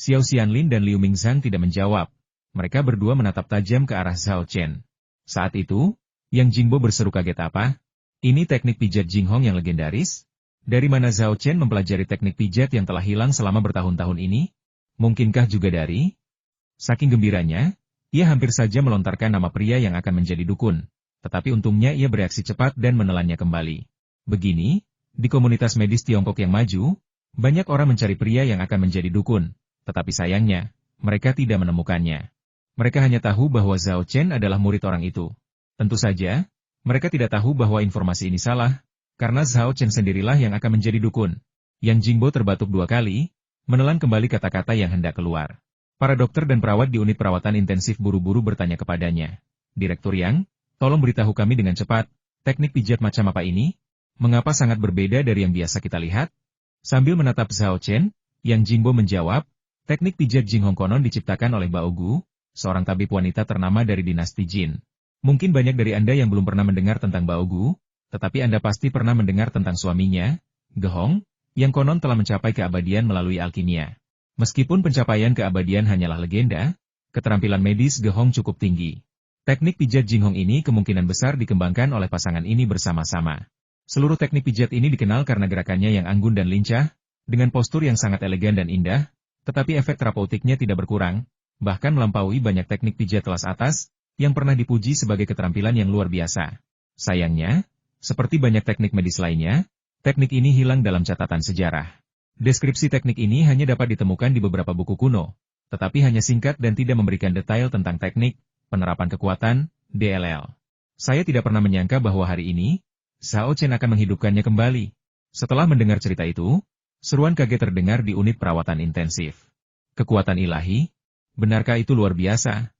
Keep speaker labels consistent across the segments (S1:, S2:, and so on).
S1: Xiao Xianlin dan Liu Mingzhang tidak menjawab. Mereka berdua menatap tajam ke arah Zhao Chen. Saat itu, Yang Jingbo berseru kaget apa? Ini teknik pijat Jinghong yang legendaris? Dari mana Zhao Chen mempelajari teknik pijat yang telah hilang selama bertahun-tahun ini? Mungkinkah juga dari? Saking gembiranya, ia hampir saja melontarkan nama pria yang akan menjadi dukun. Tetapi untungnya ia bereaksi cepat dan menelannya kembali. Begini, di komunitas medis Tiongkok yang maju, banyak orang mencari pria yang akan menjadi dukun. Tetapi sayangnya, mereka tidak menemukannya. Mereka hanya tahu bahwa Zhao Chen adalah murid orang itu. Tentu saja, mereka tidak tahu bahwa informasi ini salah, karena Zhao Chen sendirilah yang akan menjadi dukun. Yang Jingbo terbatuk 2 kali, menelan kembali kata-kata yang hendak keluar. Para dokter dan perawat di unit perawatan intensif buru-buru bertanya kepadanya. Direktur Yang, tolong beritahu kami dengan cepat, teknik pijat macam apa ini? Mengapa sangat berbeda dari yang biasa kita lihat? Sambil menatap Zhao Chen, Yang Jingbo menjawab, teknik pijat Jinghong konon diciptakan oleh Bao Gu, seorang tabib wanita ternama dari dinasti Jin. Mungkin banyak dari Anda yang belum pernah mendengar tentang Bao Gu, tetapi Anda pasti pernah mendengar tentang suaminya, Gehong, yang konon telah mencapai keabadian melalui alkimia. Meskipun pencapaian keabadian hanyalah legenda, keterampilan medis Gehong cukup tinggi. Teknik pijat Jinghong ini kemungkinan besar dikembangkan oleh pasangan ini bersama-sama. Seluruh teknik pijat ini dikenal karena gerakannya yang anggun dan lincah, dengan postur yang sangat elegan dan indah, tetapi efek terapeutiknya tidak berkurang, bahkan melampaui banyak teknik pijat kelas atas, yang pernah dipuji sebagai keterampilan yang luar biasa. Sayangnya, seperti banyak teknik medis lainnya, teknik ini hilang dalam catatan sejarah. Deskripsi teknik ini hanya dapat ditemukan di beberapa buku kuno, tetapi hanya singkat dan tidak memberikan detail tentang teknik, penerapan kekuatan, DLL. Saya tidak pernah menyangka bahwa hari ini, Zhao Chen akan menghidupkannya kembali. Setelah mendengar cerita itu, seruan kaget terdengar di unit perawatan intensif. Kekuatan ilahi? Benarkah itu luar biasa?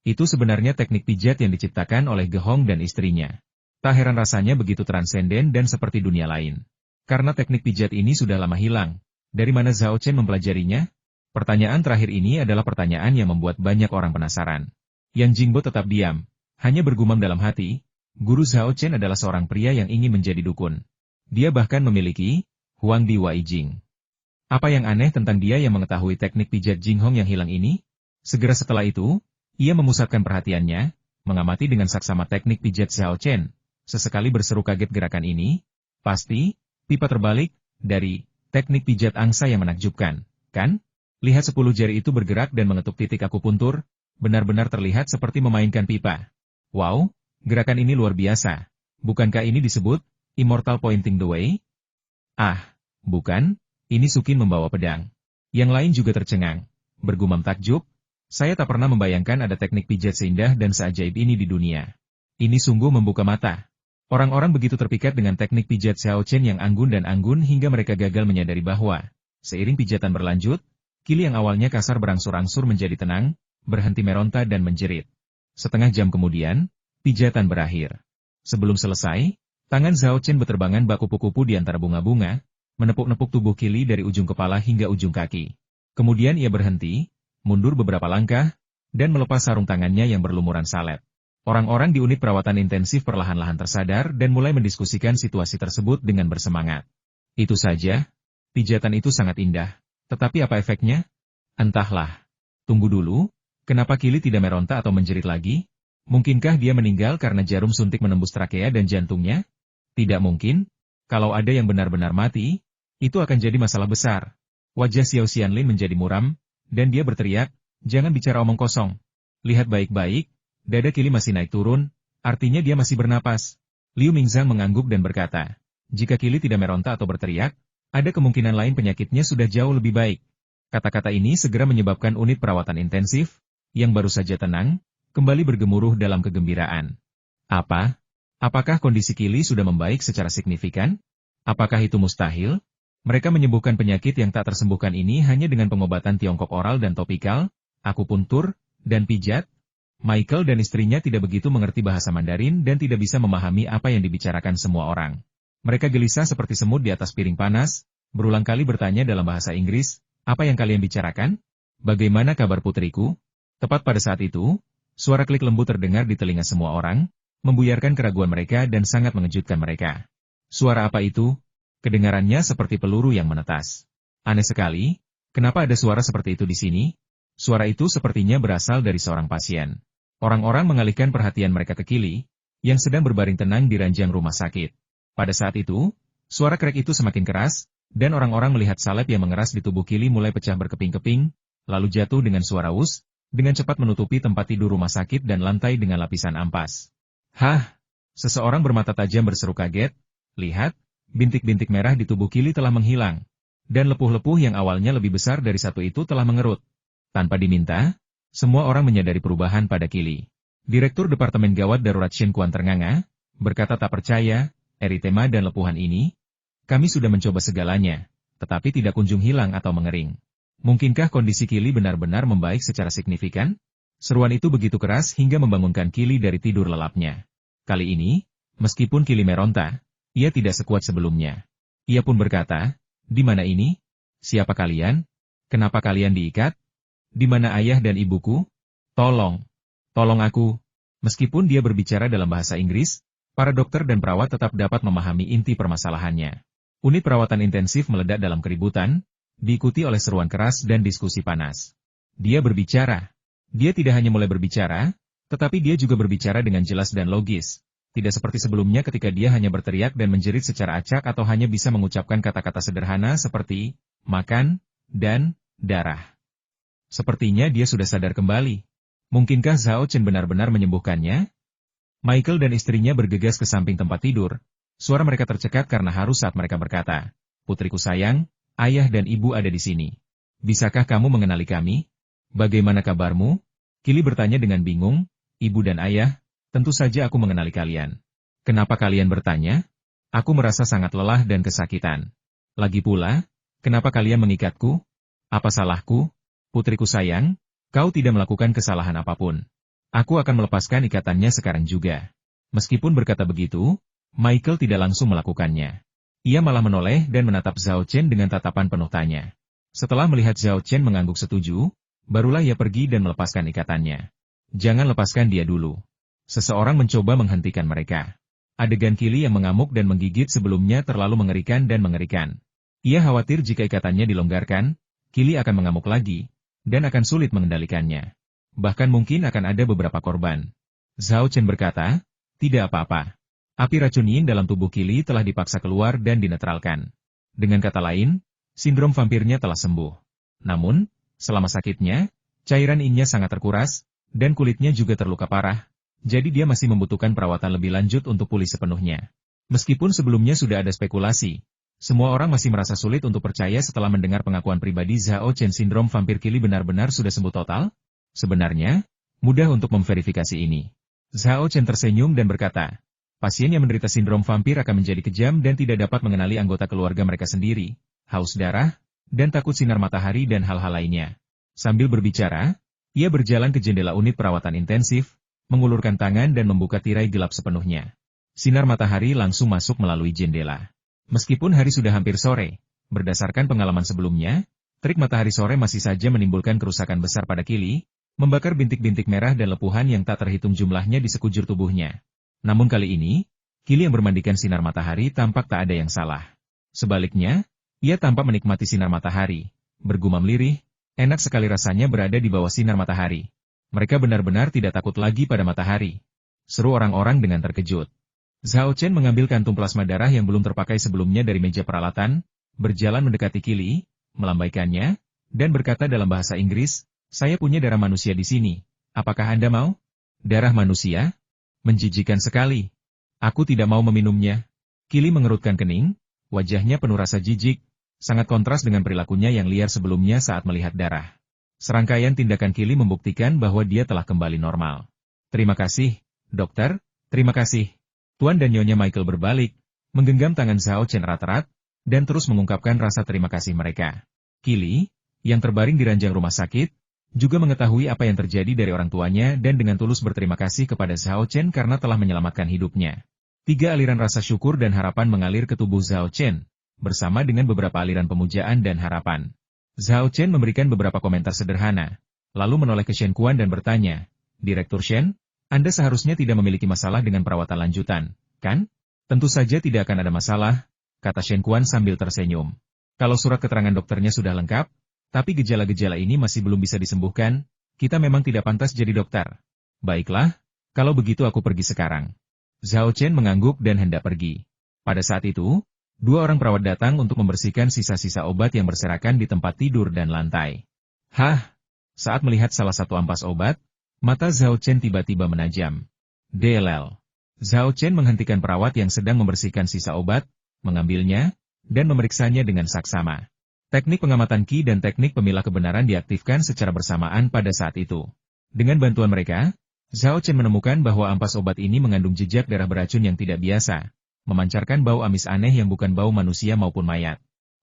S1: Itu sebenarnya teknik pijat yang diciptakan oleh Gehong dan istrinya. Tak heran rasanya begitu transenden dan seperti dunia lain. Karena teknik pijat ini sudah lama hilang. Dari mana Zhao Chen mempelajarinya? Pertanyaan terakhir ini adalah pertanyaan yang membuat banyak orang penasaran. Yang Jingbo tetap diam, hanya bergumam dalam hati, guru Zhao Chen adalah seorang pria yang ingin menjadi dukun. Dia bahkan memiliki Huang Di Wai Jing. Apa yang aneh tentang dia yang mengetahui teknik pijat Jinghong yang hilang ini? Segera setelah itu, ia memusatkan perhatiannya, mengamati dengan saksama teknik pijat Zhao Chen. Sesekali berseru kaget gerakan ini. Pasti, pipa terbalik, dari teknik pijat angsa yang menakjubkan, kan? Lihat 10 jari itu bergerak dan mengetuk titik akupuntur, benar-benar terlihat seperti memainkan pipa. Wow, gerakan ini luar biasa. Bukankah ini disebut Immortal Pointing the Way? Ah, bukan, ini Sukin membawa pedang. Yang lain juga tercengang, bergumam takjub. Saya tak pernah membayangkan ada teknik pijat seindah dan seajaib ini di dunia. Ini sungguh membuka mata. Orang-orang begitu terpikat dengan teknik pijat Zhao Chen yang anggun dan anggun hingga mereka gagal menyadari bahwa, seiring pijatan berlanjut, kili yang awalnya kasar berangsur-angsur menjadi tenang, berhenti meronta dan menjerit. Setengah jam kemudian, pijatan berakhir. Sebelum selesai, tangan Zhao Chen berterbangan bak kupu-kupu di antara bunga-bunga, menepuk-nepuk tubuh kili dari ujung kepala hingga ujung kaki. Kemudian ia berhenti, mundur beberapa langkah, dan melepas sarung tangannya yang berlumuran salep. Orang-orang di unit perawatan intensif perlahan-lahan tersadar dan mulai mendiskusikan situasi tersebut dengan bersemangat. Itu saja, pijatan itu sangat indah. Tetapi apa efeknya? Entahlah. Tunggu dulu, kenapa kili tidak meronta atau menjerit lagi? Mungkinkah dia meninggal karena jarum suntik menembus trakea dan jantungnya? Tidak mungkin. Kalau ada yang benar-benar mati, itu akan jadi masalah besar. Wajah Xiao Xianlin menjadi muram, dan dia berteriak, jangan bicara omong kosong. Lihat baik-baik, dada kili masih naik turun, artinya dia masih bernapas. Liu Mingzhang mengangguk dan berkata, jika kili tidak meronta atau berteriak, ada kemungkinan lain penyakitnya sudah jauh lebih baik. Kata-kata ini segera menyebabkan unit perawatan intensif, yang baru saja tenang, kembali bergemuruh dalam kegembiraan. Apa? Apakah kondisi kili sudah membaik secara signifikan? Apakah itu mustahil? Mereka menyembuhkan penyakit yang tak tersembuhkan ini hanya dengan pengobatan Tiongkok oral dan topikal, akupuntur, dan pijat. Michael dan istrinya tidak begitu mengerti bahasa Mandarin dan tidak bisa memahami apa yang dibicarakan semua orang. Mereka gelisah seperti semut di atas piring panas, berulang kali bertanya dalam bahasa Inggris, apa yang kalian bicarakan? Bagaimana kabar putriku? Tepat pada saat itu, suara klik lembut terdengar di telinga semua orang, membuyarkan keraguan mereka dan sangat mengejutkan mereka. Suara apa itu? Kedengarannya seperti peluru yang menetas. Aneh sekali, Kenapa ada suara seperti itu di sini? Suara itu sepertinya berasal dari seorang pasien. Orang-orang mengalihkan perhatian mereka ke Kili, yang sedang berbaring tenang di ranjang rumah sakit. Pada saat itu, suara krek itu semakin keras, dan orang-orang melihat salep yang mengeras di tubuh Kili mulai pecah berkeping-keping, lalu jatuh dengan suara us, dengan cepat menutupi tempat tidur rumah sakit dan lantai dengan lapisan ampas. Hah! Seseorang bermata tajam berseru kaget, lihat, bintik-bintik merah di tubuh Kili telah menghilang, dan lepuh-lepuh yang awalnya lebih besar dari satu itu telah mengerut. Tanpa diminta, semua orang menyadari perubahan pada Kili. Direktur Departemen Gawat Darurat Shen Quan ternganga, berkata tak percaya, eritema dan lepuhan ini, kami sudah mencoba segalanya, tetapi tidak kunjung hilang atau mengering. Mungkinkah kondisi Kili benar-benar membaik secara signifikan? Seruan itu begitu keras hingga membangunkan Kili dari tidur lelapnya. Kali ini, meskipun Kili meronta, ia tidak sekuat sebelumnya. Ia pun berkata, di mana ini? Siapa kalian? Kenapa kalian diikat? Di mana ayah dan ibuku? Tolong. Tolong aku. Meskipun dia berbicara dalam bahasa Inggris, para dokter dan perawat tetap dapat memahami inti permasalahannya. Unit perawatan intensif meledak dalam keributan, diikuti oleh seruan keras dan diskusi panas. Dia berbicara. Dia tidak hanya mulai berbicara, tetapi dia juga berbicara dengan jelas dan logis. Tidak seperti sebelumnya ketika dia hanya berteriak dan menjerit secara acak atau hanya bisa mengucapkan kata-kata sederhana seperti makan dan darah. Sepertinya dia sudah sadar kembali. Mungkinkah Zhao Chen benar-benar menyembuhkannya? Michael dan istrinya bergegas ke samping tempat tidur. Suara mereka tercekat karena haru saat mereka berkata, "Putriku sayang, ayah dan ibu ada di sini. Bisakah kamu mengenali kami? Bagaimana kabarmu?" Kili bertanya dengan bingung. "Ibu dan ayah, tentu saja aku mengenali kalian. Kenapa kalian bertanya? Aku merasa sangat lelah dan kesakitan. Lagi pula, kenapa kalian mengikatku? Apa salahku? Putriku sayang, kau tidak melakukan kesalahan apapun. Aku akan melepaskan ikatannya sekarang juga." Meskipun berkata begitu, Michael tidak langsung melakukannya. Ia malah menoleh dan menatap Zhao Chen dengan tatapan penuh tanya. Setelah melihat Zhao Chen mengangguk setuju, barulah ia pergi dan melepaskan ikatannya. "Jangan lepaskan dia dulu." Seseorang mencoba menghentikan mereka. Adegan Kili yang mengamuk dan menggigit sebelumnya terlalu mengerikan dan mengerikan. Ia khawatir jika ikatannya dilonggarkan, Kili akan mengamuk lagi, dan akan sulit mengendalikannya. Bahkan mungkin akan ada beberapa korban. Zhao Chen berkata, "Tidak apa-apa. Api racun yin dalam tubuh Kili telah dipaksa keluar dan dinetralkan. Dengan kata lain, sindrom vampirnya telah sembuh. Namun, selama sakitnya, cairan yin-nya sangat terkuras, dan kulitnya juga terluka parah, jadi dia masih membutuhkan perawatan lebih lanjut untuk pulih sepenuhnya." Meskipun sebelumnya sudah ada spekulasi, semua orang masih merasa sulit untuk percaya setelah mendengar pengakuan pribadi Zhao Chen sindrom vampir Kili benar-benar sudah sembuh total. Sebenarnya, mudah untuk memverifikasi ini. Zhao Chen tersenyum dan berkata, pasien yang menderita sindrom vampir akan menjadi kejam dan tidak dapat mengenali anggota keluarga mereka sendiri, haus darah, dan takut sinar matahari dan hal-hal lainnya. Sambil berbicara, ia berjalan ke jendela unit perawatan intensif, mengulurkan tangan dan membuka tirai gelap sepenuhnya. Sinar matahari langsung masuk melalui jendela. Meskipun hari sudah hampir sore, berdasarkan pengalaman sebelumnya, terik matahari sore masih saja menimbulkan kerusakan besar pada Kili, membakar bintik-bintik merah dan lepuhan yang tak terhitung jumlahnya di sekujur tubuhnya. Namun kali ini, Kili yang bermandikan sinar matahari tampak tak ada yang salah. Sebaliknya, ia tampak menikmati sinar matahari, bergumam lirih, enak sekali rasanya berada di bawah sinar matahari. Mereka benar-benar tidak takut lagi pada matahari. Seru orang-orang dengan terkejut. Zhao Chen mengambil kantung plasma darah yang belum terpakai sebelumnya dari meja peralatan, berjalan mendekati Kili, melambaikannya, dan berkata dalam bahasa Inggris, "Saya punya darah manusia di sini. Apakah Anda mau?" "Darah manusia? Menjijikan sekali. Aku tidak mau meminumnya." Kili mengerutkan kening, wajahnya penuh rasa jijik, sangat kontras dengan perilakunya yang liar sebelumnya saat melihat darah. Serangkaian tindakan Kili membuktikan bahwa dia telah kembali normal. "Terima kasih, dokter, terima kasih." Tuan dan Nyonya Michael berbalik, menggenggam tangan Zhao Chen erat-erat, dan terus mengungkapkan rasa terima kasih mereka. Kili, yang terbaring di ranjang rumah sakit, juga mengetahui apa yang terjadi dari orang tuanya dan dengan tulus berterima kasih kepada Zhao Chen karena telah menyelamatkan hidupnya. 3 aliran rasa syukur dan harapan mengalir ke tubuh Zhao Chen, bersama dengan beberapa aliran pemujaan dan harapan. Zhao Chen memberikan beberapa komentar sederhana, lalu menoleh ke Shen Quan dan bertanya, "Direktur Shen, Anda seharusnya tidak memiliki masalah dengan perawatan lanjutan, kan?" "Tentu saja tidak akan ada masalah," kata Shen Quan sambil tersenyum. "Kalau surat keterangan dokternya sudah lengkap, Tapi gejala-gejala ini masih belum bisa disembuhkan, kita memang tidak pantas jadi dokter. Baiklah, kalau begitu aku pergi sekarang. Zhao Chen mengangguk dan hendak pergi. Pada saat itu, dua orang perawat datang untuk membersihkan sisa-sisa obat yang berserakan di tempat tidur dan lantai. Hah! Saat melihat salah satu ampas obat, mata Zhao Chen tiba-tiba menajam. DLL. Zhao Chen menghentikan perawat yang sedang membersihkan sisa obat, mengambilnya, dan memeriksanya dengan saksama. Teknik pengamatan Qi dan teknik pemilah kebenaran diaktifkan secara bersamaan pada saat itu. Dengan bantuan mereka, Zhao Chen menemukan bahwa ampas obat ini mengandung jejak darah beracun yang tidak biasa, memancarkan bau amis aneh yang bukan bau manusia maupun mayat.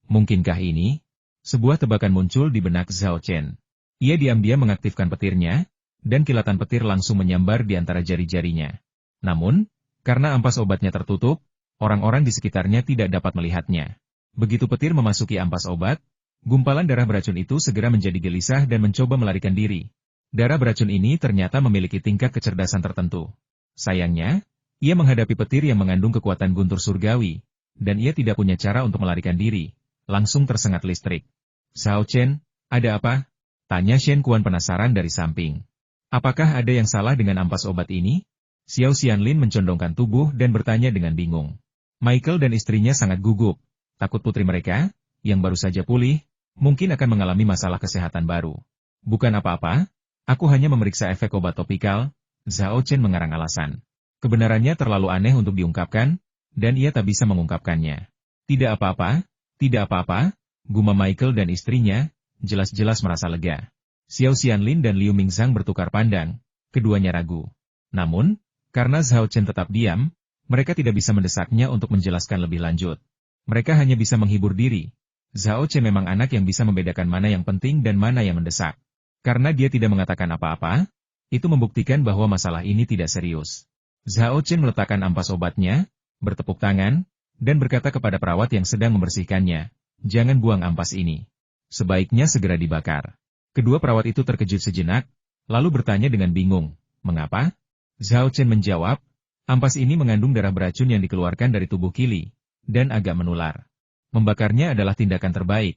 S1: Mungkinkah ini? Sebuah tebakan muncul di benak Zhao Chen. Ia diam-diam mengaktifkan petirnya, dan kilatan petir langsung menyambar di antara jari-jarinya. Namun, karena ampas obatnya tertutup, orang-orang di sekitarnya tidak dapat melihatnya. Begitu petir memasuki ampas obat, gumpalan darah beracun itu segera menjadi gelisah dan mencoba melarikan diri. Darah beracun ini ternyata memiliki tingkat kecerdasan tertentu. Sayangnya, ia menghadapi petir yang mengandung kekuatan guntur surgawi, dan ia tidak punya cara untuk melarikan diri, langsung tersengat listrik. Zhao Chen, ada apa? Tanya Shen Quan penasaran dari samping. Apakah ada yang salah dengan ampas obat ini? Xiao Xianlin mencondongkan tubuh dan bertanya dengan bingung. Michael dan istrinya sangat gugup, takut putri mereka, yang baru saja pulih, mungkin akan mengalami masalah kesehatan baru. Bukan apa-apa. Aku hanya memeriksa efek obat topikal, Zhao Chen mengarang alasan. Kebenarannya terlalu aneh untuk diungkapkan, dan ia tak bisa mengungkapkannya. Tidak apa-apa, gumam Michael dan istrinya, jelas-jelas merasa lega. Xiao Xianlin dan Liu Mingzhang bertukar pandang, keduanya ragu. Namun, karena Zhao Chen tetap diam, mereka tidak bisa mendesaknya untuk menjelaskan lebih lanjut. Mereka hanya bisa menghibur diri. Zhao Chen memang anak yang bisa membedakan mana yang penting dan mana yang mendesak. Karena dia tidak mengatakan apa-apa, itu membuktikan bahwa masalah ini tidak serius. Zhao Chen meletakkan ampas obatnya, bertepuk tangan, dan berkata kepada perawat yang sedang membersihkannya, jangan buang ampas ini. Sebaiknya segera dibakar. Kedua perawat itu terkejut sejenak, lalu bertanya dengan bingung, mengapa? Zhao Chen menjawab, ampas ini mengandung darah beracun yang dikeluarkan dari tubuh Qili, dan agak menular. Membakarnya adalah tindakan terbaik.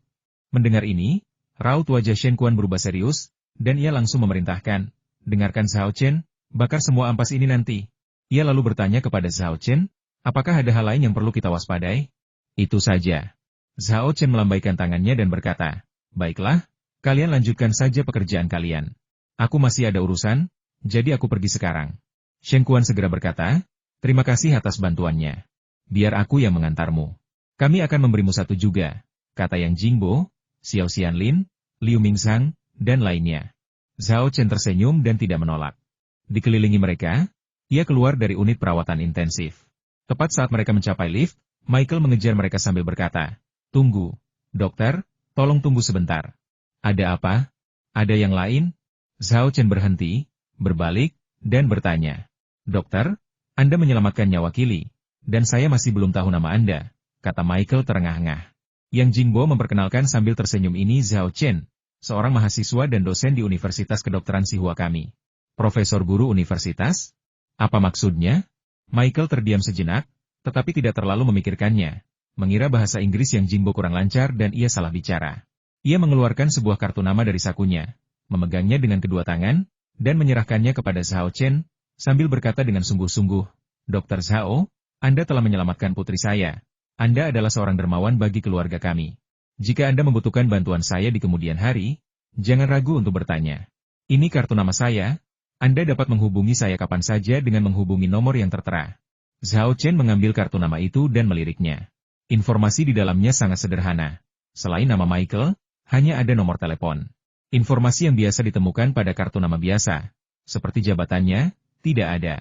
S1: Mendengar ini, raut wajah Shen Quan berubah serius, dan ia langsung memerintahkan, dengarkan Zhao Chen, bakar semua ampas ini nanti. Ia lalu bertanya kepada Zhao Chen, apakah ada hal lain yang perlu kita waspadai? Itu saja. Zhao Chen melambaikan tangannya dan berkata, baiklah, kalian lanjutkan saja pekerjaan kalian. Aku masih ada urusan, jadi aku pergi sekarang. Shen Quan segera berkata, terima kasih atas bantuannya. Biar aku yang mengantarmu. Kami akan memberimu satu juga, kata Yang Jingbo, Xiao Xianlin, Liu Mingzhang, dan lainnya. Zhao Chen tersenyum dan tidak menolak. Dikelilingi mereka, ia keluar dari unit perawatan intensif. Tepat saat mereka mencapai lift, Michael mengejar mereka sambil berkata, tunggu, dokter, tolong tunggu sebentar. Ada apa? Ada yang lain? Zhao Chen berhenti, berbalik, dan bertanya. Dokter, Anda menyelamatkan nyawa Qili, dan saya masih belum tahu nama Anda, kata Michael terengah-engah. Yang Jingbo memperkenalkan sambil tersenyum ini Zhao Chen, seorang mahasiswa dan dosen di Universitas Kedokteran Sihua kami. Profesor guru universitas? Apa maksudnya? Michael terdiam sejenak, tetapi tidak terlalu memikirkannya. Mengira bahasa Inggris Yang Jingbo kurang lancar dan ia salah bicara. Ia mengeluarkan sebuah kartu nama dari sakunya, memegangnya dengan kedua tangan, dan menyerahkannya kepada Zhao Chen, sambil berkata dengan sungguh-sungguh, Dr. Zhao, Anda telah menyelamatkan putri saya. Anda adalah seorang dermawan bagi keluarga kami. Jika Anda membutuhkan bantuan saya di kemudian hari, jangan ragu untuk bertanya. Ini kartu nama saya, Anda dapat menghubungi saya kapan saja dengan menghubungi nomor yang tertera. Zhao Chen mengambil kartu nama itu dan meliriknya. Informasi di dalamnya sangat sederhana. Selain nama Michael, hanya ada nomor telepon. Informasi yang biasa ditemukan pada kartu nama biasa, seperti jabatannya, tidak ada.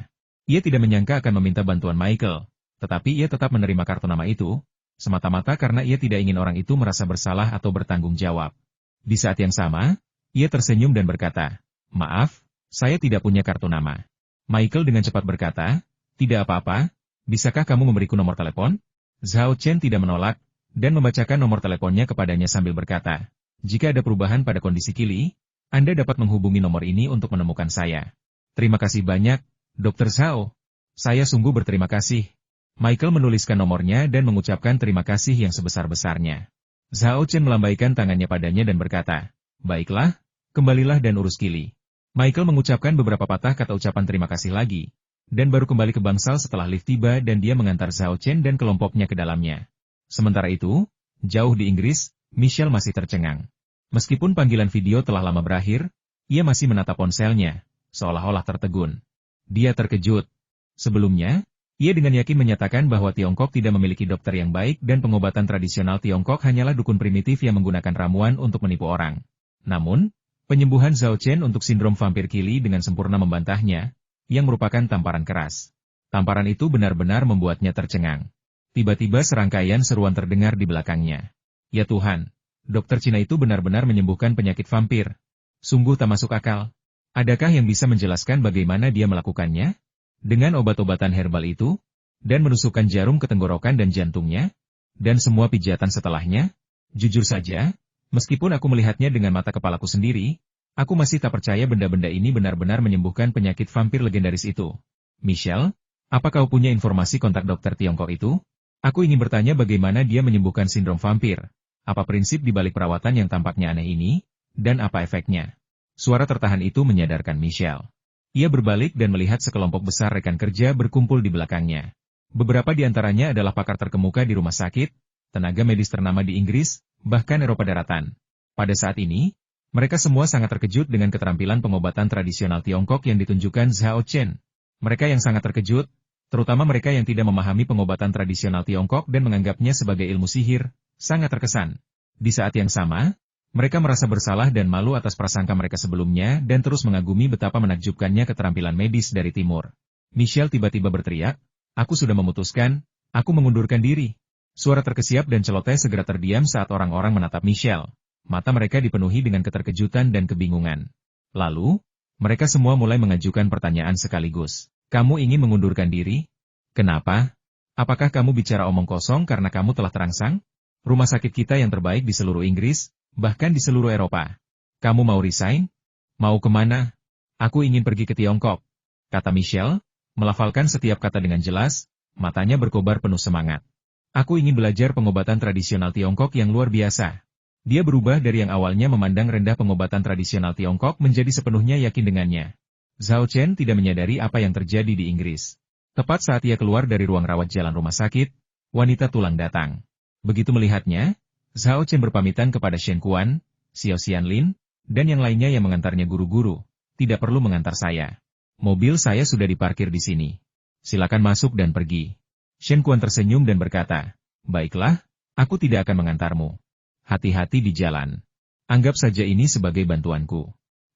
S1: Ia tidak menyangka akan meminta bantuan Michael. Tetapi ia tetap menerima kartu nama itu, semata-mata karena ia tidak ingin orang itu merasa bersalah atau bertanggung jawab. Di saat yang sama, ia tersenyum dan berkata, maaf, saya tidak punya kartu nama. Michael dengan cepat berkata, tidak apa-apa, bisakah kamu memberiku nomor telepon? Zhao Chen tidak menolak, dan membacakan nomor teleponnya kepadanya sambil berkata, jika ada perubahan pada kondisi Qili, Anda dapat menghubungi nomor ini untuk menemukan saya. Terima kasih banyak, Dr. Zhao. Saya sungguh berterima kasih. Michael menuliskan nomornya dan mengucapkan terima kasih yang sebesar-besarnya. Zhao Chen melambaikan tangannya padanya dan berkata, "Baiklah, kembalilah dan urus Kili." Michael mengucapkan beberapa patah kata ucapan terima kasih lagi, dan baru kembali ke bangsal setelah lift tiba dan dia mengantar Zhao Chen dan kelompoknya ke dalamnya. Sementara itu, jauh di Inggris, Michelle masih tercengang. Meskipun panggilan video telah lama berakhir, ia masih menatap ponselnya, seolah-olah tertegun. Dia terkejut. Sebelumnya, ia dengan yakin menyatakan bahwa Tiongkok tidak memiliki dokter yang baik dan pengobatan tradisional Tiongkok hanyalah dukun primitif yang menggunakan ramuan untuk menipu orang. Namun, penyembuhan Zhao Chen untuk sindrom vampir Kili dengan sempurna membantahnya, yang merupakan tamparan keras. Tamparan itu benar-benar membuatnya tercengang. Tiba-tiba serangkaian seruan terdengar di belakangnya. Ya Tuhan, dokter Cina itu benar-benar menyembuhkan penyakit vampir. Sungguh tak masuk akal. Adakah yang bisa menjelaskan bagaimana dia melakukannya? Dengan obat-obatan herbal itu, dan menusukkan jarum ke tenggorokan dan jantungnya, dan semua pijatan setelahnya, jujur saja, meskipun aku melihatnya dengan mata kepalaku sendiri, aku masih tak percaya benda-benda ini benar-benar menyembuhkan penyakit vampir legendaris itu. Michelle, apa kau punya informasi kontak dokter Tiongkok itu? Aku ingin bertanya bagaimana dia menyembuhkan sindrom vampir, apa prinsip di balik perawatan yang tampaknya aneh ini, dan apa efeknya. Suara tertahan itu menyadarkan Michelle. Ia berbalik dan melihat sekelompok besar rekan kerja berkumpul di belakangnya. Beberapa di antaranya adalah pakar terkemuka di rumah sakit, tenaga medis ternama di Inggris, bahkan Eropa daratan. Pada saat ini, mereka semua sangat terkejut dengan keterampilan pengobatan tradisional Tiongkok yang ditunjukkan Zhao Chen. Mereka yang sangat terkejut, terutama mereka yang tidak memahami pengobatan tradisional Tiongkok dan menganggapnya sebagai ilmu sihir, sangat terkesan. Di saat yang sama, mereka merasa bersalah dan malu atas prasangka mereka sebelumnya dan terus mengagumi betapa menakjubkannya keterampilan medis dari timur. Michelle tiba-tiba berteriak, "Aku sudah memutuskan, aku mengundurkan diri." Suara terkesiap dan celoteh segera terdiam saat orang-orang menatap Michelle. Mata mereka dipenuhi dengan keterkejutan dan kebingungan. Lalu, mereka semua mulai mengajukan pertanyaan sekaligus. "Kamu ingin mengundurkan diri? Kenapa? Apakah kamu bicara omong kosong karena kamu telah terangsang? Rumah sakit kita yang terbaik di seluruh Inggris, bahkan di seluruh Eropa. Kamu mau resign? Mau kemana?" "Aku ingin pergi ke Tiongkok," kata Michelle, melafalkan setiap kata dengan jelas, matanya berkobar penuh semangat. "Aku ingin belajar pengobatan tradisional Tiongkok yang luar biasa." Dia berubah dari yang awalnya memandang rendah pengobatan tradisional Tiongkok menjadi sepenuhnya yakin dengannya. Zhao Chen tidak menyadari apa yang terjadi di Inggris. Tepat saat ia keluar dari ruang rawat jalan rumah sakit, wanita tulang datang. Begitu melihatnya, Zhao Chen berpamitan kepada Shen Quan, Xiao Xianlin, dan yang lainnya yang mengantarnya guru-guru. "Tidak perlu mengantar saya. Mobil saya sudah diparkir di sini. Silakan masuk dan pergi." Shen Quan tersenyum dan berkata, "Baiklah, aku tidak akan mengantarmu. Hati-hati di jalan. Anggap saja ini sebagai bantuanku.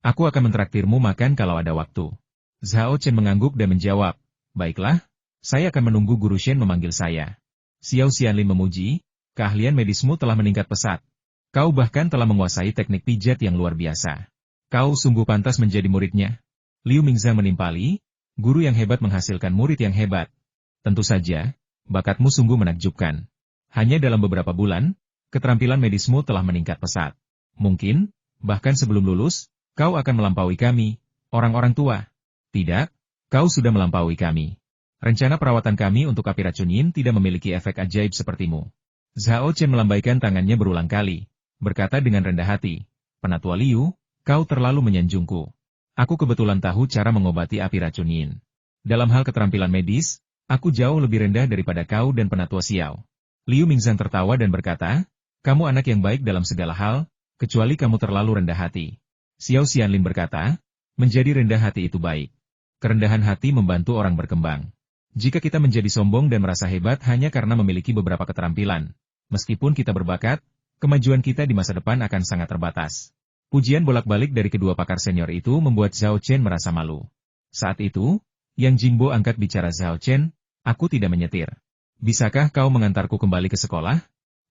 S1: Aku akan mentraktirmu makan kalau ada waktu." Zhao Chen mengangguk dan menjawab, "Baiklah, saya akan menunggu guru Shen memanggil saya." Xiao Xianlin memuji, "Keahlian medismu telah meningkat pesat. Kau bahkan telah menguasai teknik pijat yang luar biasa. Kau sungguh pantas menjadi muridnya." Liu Mingzhang menimpali, "Guru yang hebat menghasilkan murid yang hebat. Tentu saja, bakatmu sungguh menakjubkan. Hanya dalam beberapa bulan, keterampilan medismu telah meningkat pesat. Mungkin, bahkan sebelum lulus, kau akan melampaui kami, orang-orang tua." "Tidak, kau sudah melampaui kami. Rencana perawatan kami untuk api racunin tidak memiliki efek ajaib sepertimu." Zhao Chen melambaikan tangannya berulang kali, berkata dengan rendah hati, "Penatua Liu, kau terlalu menyanjungku. Aku kebetulan tahu cara mengobati api racunin. Dalam hal keterampilan medis, aku jauh lebih rendah daripada kau dan Penatua Xiao." Liu Mingzhang tertawa dan berkata, "Kamu anak yang baik dalam segala hal, kecuali kamu terlalu rendah hati." Xiao Xianlin berkata, "Menjadi rendah hati itu baik. Kerendahan hati membantu orang berkembang. Jika kita menjadi sombong dan merasa hebat hanya karena memiliki beberapa keterampilan, meskipun kita berbakat, kemajuan kita di masa depan akan sangat terbatas." Pujian bolak-balik dari kedua pakar senior itu membuat Zhao Chen merasa malu. Saat itu, Yang Jingbo angkat bicara Zhao Chen, "Aku tidak menyetir. Bisakah kau mengantarku kembali ke sekolah?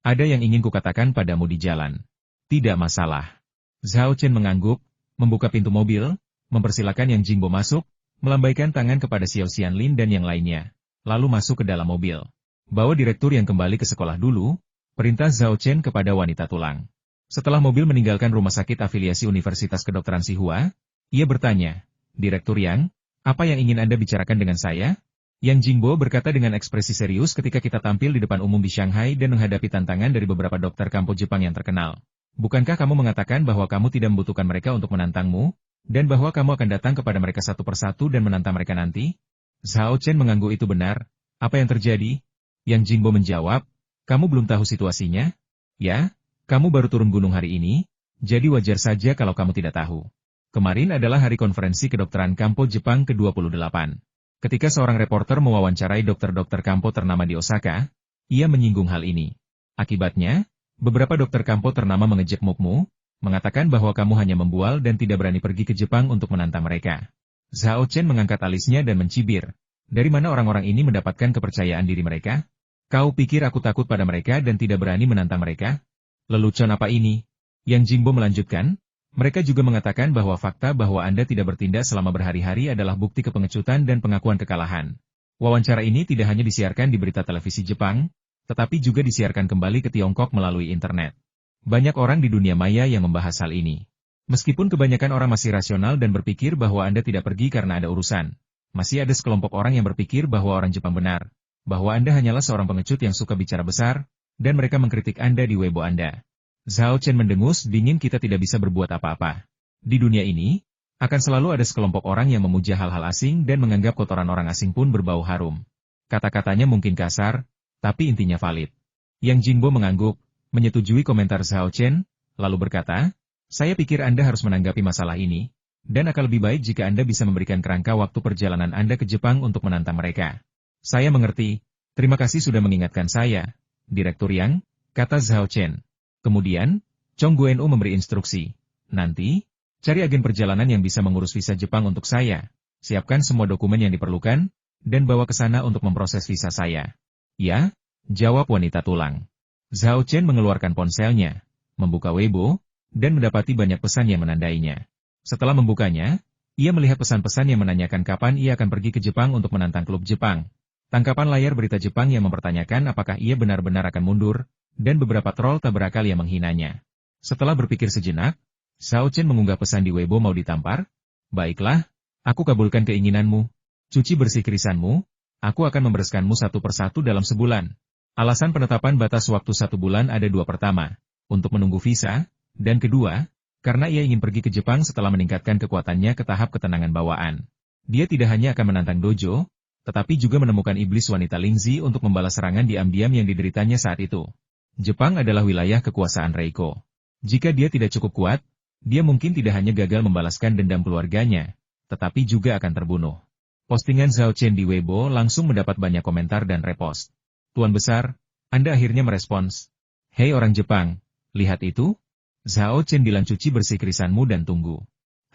S1: Ada yang ingin kukatakan padamu di jalan." "Tidak masalah." Zhao Chen mengangguk, membuka pintu mobil, mempersilakan Yang Jingbo masuk, melambaikan tangan kepada Xiao Xianlin dan yang lainnya, lalu masuk ke dalam mobil. "Bawa direktur yang kembali ke sekolah dulu," perintah Zhao Chen kepada wanita tulang. Setelah mobil meninggalkan rumah sakit afiliasi Universitas Kedokteran Sihua, ia bertanya, "Direktur Yang, apa yang ingin Anda bicarakan dengan saya?" Yang Jingbo berkata dengan ekspresi serius ketika kita tampil di depan umum di Shanghai dan menghadapi tantangan dari beberapa dokter kampo Jepang yang terkenal. Bukankah kamu mengatakan bahwa kamu tidak membutuhkan mereka untuk menantangmu, dan bahwa kamu akan datang kepada mereka satu persatu dan menantang mereka nanti? Zhao Chen mengangguk. Itu benar. Apa yang terjadi? Yang Jingbo menjawab, kamu belum tahu situasinya? Ya, kamu baru turun gunung hari ini, jadi wajar saja kalau kamu tidak tahu. Kemarin adalah hari konferensi kedokteran kampo Jepang ke-28. Ketika seorang reporter mewawancarai dokter-dokter kampo ternama di Osaka, ia menyinggung hal ini. Akibatnya, beberapa dokter kampo ternama mengejek mukmu, mengatakan bahwa kamu hanya membual dan tidak berani pergi ke Jepang untuk menantang mereka. Zhao Chen mengangkat alisnya dan mencibir. Dari mana orang-orang ini mendapatkan kepercayaan diri mereka? Kau pikir aku takut pada mereka dan tidak berani menantang mereka? Lelucon apa ini? Yang Jingbo melanjutkan, mereka juga mengatakan bahwa fakta bahwa Anda tidak bertindak selama berhari-hari adalah bukti kepengecutan dan pengakuan kekalahan. Wawancara ini tidak hanya disiarkan di berita televisi Jepang, tetapi juga disiarkan kembali ke Tiongkok melalui internet. Banyak orang di dunia maya yang membahas hal ini. Meskipun kebanyakan orang masih rasional dan berpikir bahwa Anda tidak pergi karena ada urusan, masih ada sekelompok orang yang berpikir bahwa orang Jepang benar, bahwa Anda hanyalah seorang pengecut yang suka bicara besar, dan mereka mengkritik Anda di Weibo Anda. Zhao Chen mendengus dingin. Kita tidak bisa berbuat apa-apa. Di dunia ini, akan selalu ada sekelompok orang yang memuja hal-hal asing dan menganggap kotoran orang asing pun berbau harum. Kata-katanya mungkin kasar, tapi intinya valid. Yang Jingbo mengangguk, menyetujui komentar Zhao Chen, lalu berkata, saya pikir Anda harus menanggapi masalah ini, dan akan lebih baik jika Anda bisa memberikan kerangka waktu perjalanan Anda ke Jepang untuk menantang mereka. Saya mengerti, terima kasih sudah mengingatkan saya, Direktur Yang, kata Zhao Chen. Kemudian, Chong Guenu memberi instruksi. Nanti, cari agen perjalanan yang bisa mengurus visa Jepang untuk saya. Siapkan semua dokumen yang diperlukan, dan bawa ke sana untuk memproses visa saya. Ya, jawab wanita tulang. Zhao Chen mengeluarkan ponselnya, membuka Weibo, dan mendapati banyak pesan yang menandainya. Setelah membukanya, ia melihat pesan-pesan yang menanyakan kapan ia akan pergi ke Jepang untuk menantang klub Jepang. Tangkapan layar berita Jepang yang mempertanyakan apakah ia benar-benar akan mundur, dan beberapa troll tak berakal yang menghinanya. Setelah berpikir sejenak, Zhao Chen mengunggah pesan di Weibo. Mau ditampar? Baiklah, aku kabulkan keinginanmu. Cuci bersih kerisanmu, aku akan membereskanmu satu persatu dalam sebulan. Alasan penetapan batas waktu 1 bulan ada 2. Pertama, untuk menunggu visa, dan kedua, karena ia ingin pergi ke Jepang setelah meningkatkan kekuatannya ke tahap ketenangan bawaan. Dia tidak hanya akan menantang Dojo, tetapi juga menemukan iblis wanita Lingzi untuk membalas serangan diam-diam yang dideritanya saat itu. Jepang adalah wilayah kekuasaan Reiko. Jika dia tidak cukup kuat, dia mungkin tidak hanya gagal membalaskan dendam keluarganya, tetapi juga akan terbunuh. Postingan Zhao Chen di Weibo langsung mendapat banyak komentar dan repost. Tuan Besar, Anda akhirnya merespons. Hei orang Jepang, lihat itu? Zhao Chen bilang cuci bersih kerisanmu dan tunggu.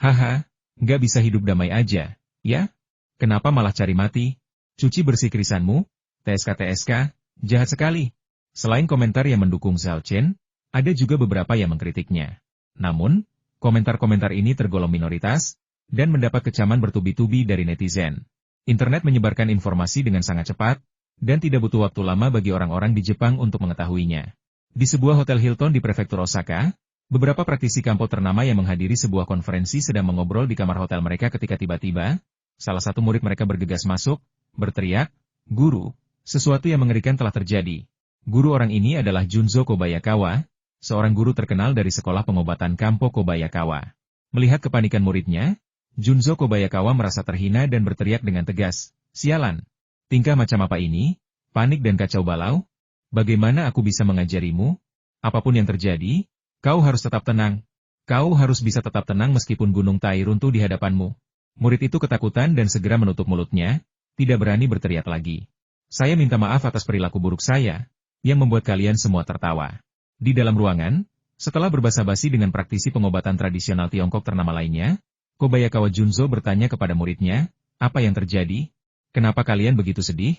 S1: Haha, nggak bisa hidup damai aja, ya? Kenapa malah cari mati? Cuci bersih kerisanmu? TSK, jahat sekali. Selain komentar yang mendukung Zhao Chen, ada juga beberapa yang mengkritiknya. Namun, komentar-komentar ini tergolong minoritas, dan mendapat kecaman bertubi-tubi dari netizen. Internet menyebarkan informasi dengan sangat cepat, dan tidak butuh waktu lama bagi orang-orang di Jepang untuk mengetahuinya. Di sebuah hotel Hilton di prefektur Osaka, beberapa praktisi kampo ternama yang menghadiri sebuah konferensi sedang mengobrol di kamar hotel mereka ketika tiba-tiba, salah satu murid mereka bergegas masuk, berteriak, "Guru, sesuatu yang mengerikan telah terjadi." Guru orang ini adalah Junzo Kobayakawa, seorang guru terkenal dari sekolah pengobatan kampo Kobayakawa. Melihat kepanikan muridnya, Junzo Kobayakawa merasa terhina dan berteriak dengan tegas, "Sialan! Tingkah macam apa ini? Panik dan kacau balau? Bagaimana aku bisa mengajarimu? Apapun yang terjadi, kau harus tetap tenang. Kau harus bisa tetap tenang meskipun gunung Tai runtuh di hadapanmu." Murid itu ketakutan dan segera menutup mulutnya, tidak berani berteriak lagi. "Saya minta maaf atas perilaku buruk saya, yang membuat kalian semua tertawa." Di dalam ruangan, setelah berbasa-basi dengan praktisi pengobatan tradisional Tiongkok ternama lainnya, Kobayakawa Junzo bertanya kepada muridnya, "Apa yang terjadi? Kenapa kalian begitu sedih?"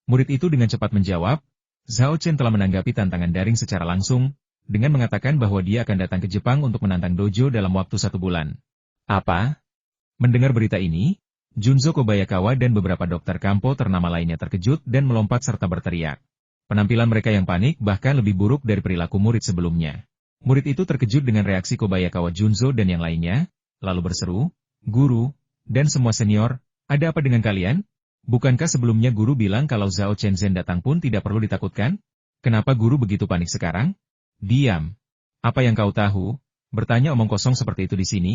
S1: Murid itu dengan cepat menjawab, Zhao Chen telah menanggapi tantangan daring secara langsung, dengan mengatakan bahwa dia akan datang ke Jepang untuk menantang Dojo dalam waktu 1 bulan. Apa? Mendengar berita ini, Junzo Kobayakawa dan beberapa dokter kampo ternama lainnya terkejut dan melompat serta berteriak. Penampilan mereka yang panik bahkan lebih buruk dari perilaku murid sebelumnya. Murid itu terkejut dengan reaksi Kobayakawa Junzo dan yang lainnya, lalu berseru, "Guru, dan semua senior, ada apa dengan kalian? Bukankah sebelumnya guru bilang kalau Zhao Chenzhen datang pun tidak perlu ditakutkan? Kenapa guru begitu panik sekarang? Diam. Apa yang kau tahu? Bertanya omong kosong seperti itu di sini?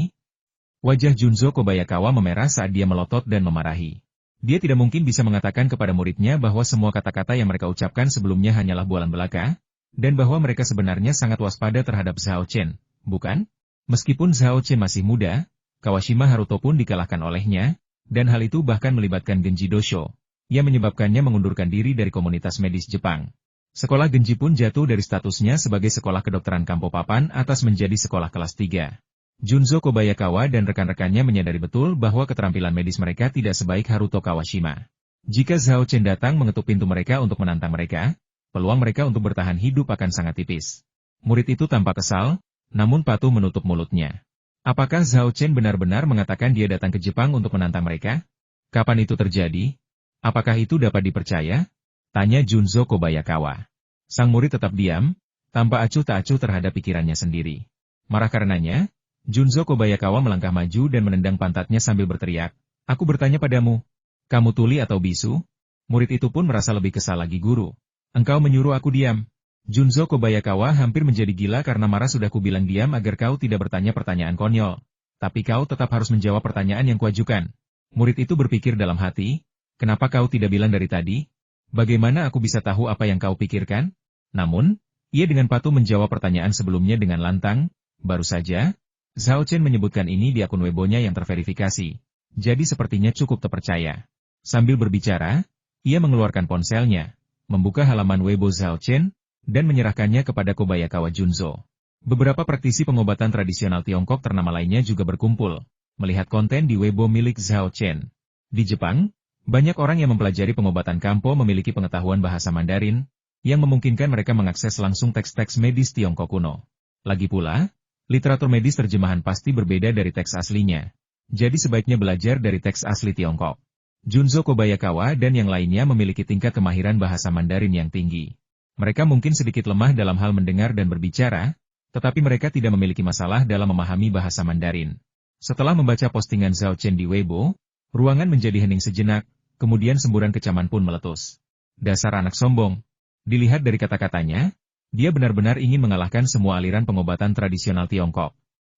S1: Wajah Junzo Kobayakawa memerah saat dia melotot dan memarahi. Dia tidak mungkin bisa mengatakan kepada muridnya bahwa semua kata-kata yang mereka ucapkan sebelumnya hanyalah bualan belaka, dan bahwa mereka sebenarnya sangat waspada terhadap Zhao Chen, bukan? Meskipun Zhao Chen masih muda, Kawashima Haruto pun dikalahkan olehnya, dan hal itu bahkan melibatkan Genji Dosho, yang menyebabkannya mengundurkan diri dari komunitas medis Jepang. Sekolah Genji pun jatuh dari statusnya sebagai sekolah kedokteran Kampo Papan atas menjadi sekolah kelas 3. Junzo Kobayakawa dan rekan-rekannya menyadari betul bahwa keterampilan medis mereka tidak sebaik Haruto Kawashima. Jika Zhao Chen datang mengetuk pintu mereka untuk menantang mereka, peluang mereka untuk bertahan hidup akan sangat tipis. Murid itu tampak kesal, namun patuh menutup mulutnya. Apakah Zhao Chen benar-benar mengatakan dia datang ke Jepang untuk menantang mereka? Kapan itu terjadi? Apakah itu dapat dipercaya? Tanya Junzo Kobayakawa. Sang murid tetap diam, tanpa acuh tak acuh terhadap pikirannya sendiri. Marah karenanya, Junzo Kobayakawa melangkah maju dan menendang pantatnya sambil berteriak, "Aku bertanya padamu, kamu tuli atau bisu?" Murid itu pun merasa lebih kesal lagi guru. "Engkau menyuruh aku diam." Junzo Kobayakawa hampir menjadi gila karena marah sudah kubilang diam agar kau tidak bertanya pertanyaan konyol. Tapi kau tetap harus menjawab pertanyaan yang kuajukan. Murid itu berpikir dalam hati, kenapa kau tidak bilang dari tadi? Bagaimana aku bisa tahu apa yang kau pikirkan? Namun, ia dengan patuh menjawab pertanyaan sebelumnya dengan lantang, baru saja, Zhao Chen menyebutkan ini di akun Weibo-nya yang terverifikasi, jadi sepertinya cukup terpercaya. Sambil berbicara, ia mengeluarkan ponselnya, membuka halaman Weibo Zhao Chen, dan menyerahkannya kepada Kobayakawa Junzo. Beberapa praktisi pengobatan tradisional Tiongkok ternama lainnya juga berkumpul, melihat konten di Weibo milik Zhao Chen. Di Jepang, banyak orang yang mempelajari pengobatan Kampo memiliki pengetahuan bahasa Mandarin, yang memungkinkan mereka mengakses langsung teks-teks medis Tiongkok kuno. Lagi pula, literatur medis terjemahan pasti berbeda dari teks aslinya. Jadi sebaiknya belajar dari teks asli Tiongkok. Junzo Kobayakawa dan yang lainnya memiliki tingkat kemahiran bahasa Mandarin yang tinggi. Mereka mungkin sedikit lemah dalam hal mendengar dan berbicara, tetapi mereka tidak memiliki masalah dalam memahami bahasa Mandarin. Setelah membaca postingan Zhao Chen di Weibo, ruangan menjadi hening sejenak, kemudian semburan kecaman pun meletus. Dasar anak sombong. Dilihat dari kata-katanya, dia benar-benar ingin mengalahkan semua aliran pengobatan tradisional Tiongkok.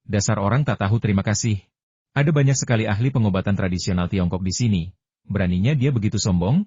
S1: Dasar orang tak tahu terima kasih. Ada banyak sekali ahli pengobatan tradisional Tiongkok di sini. Beraninya dia begitu sombong?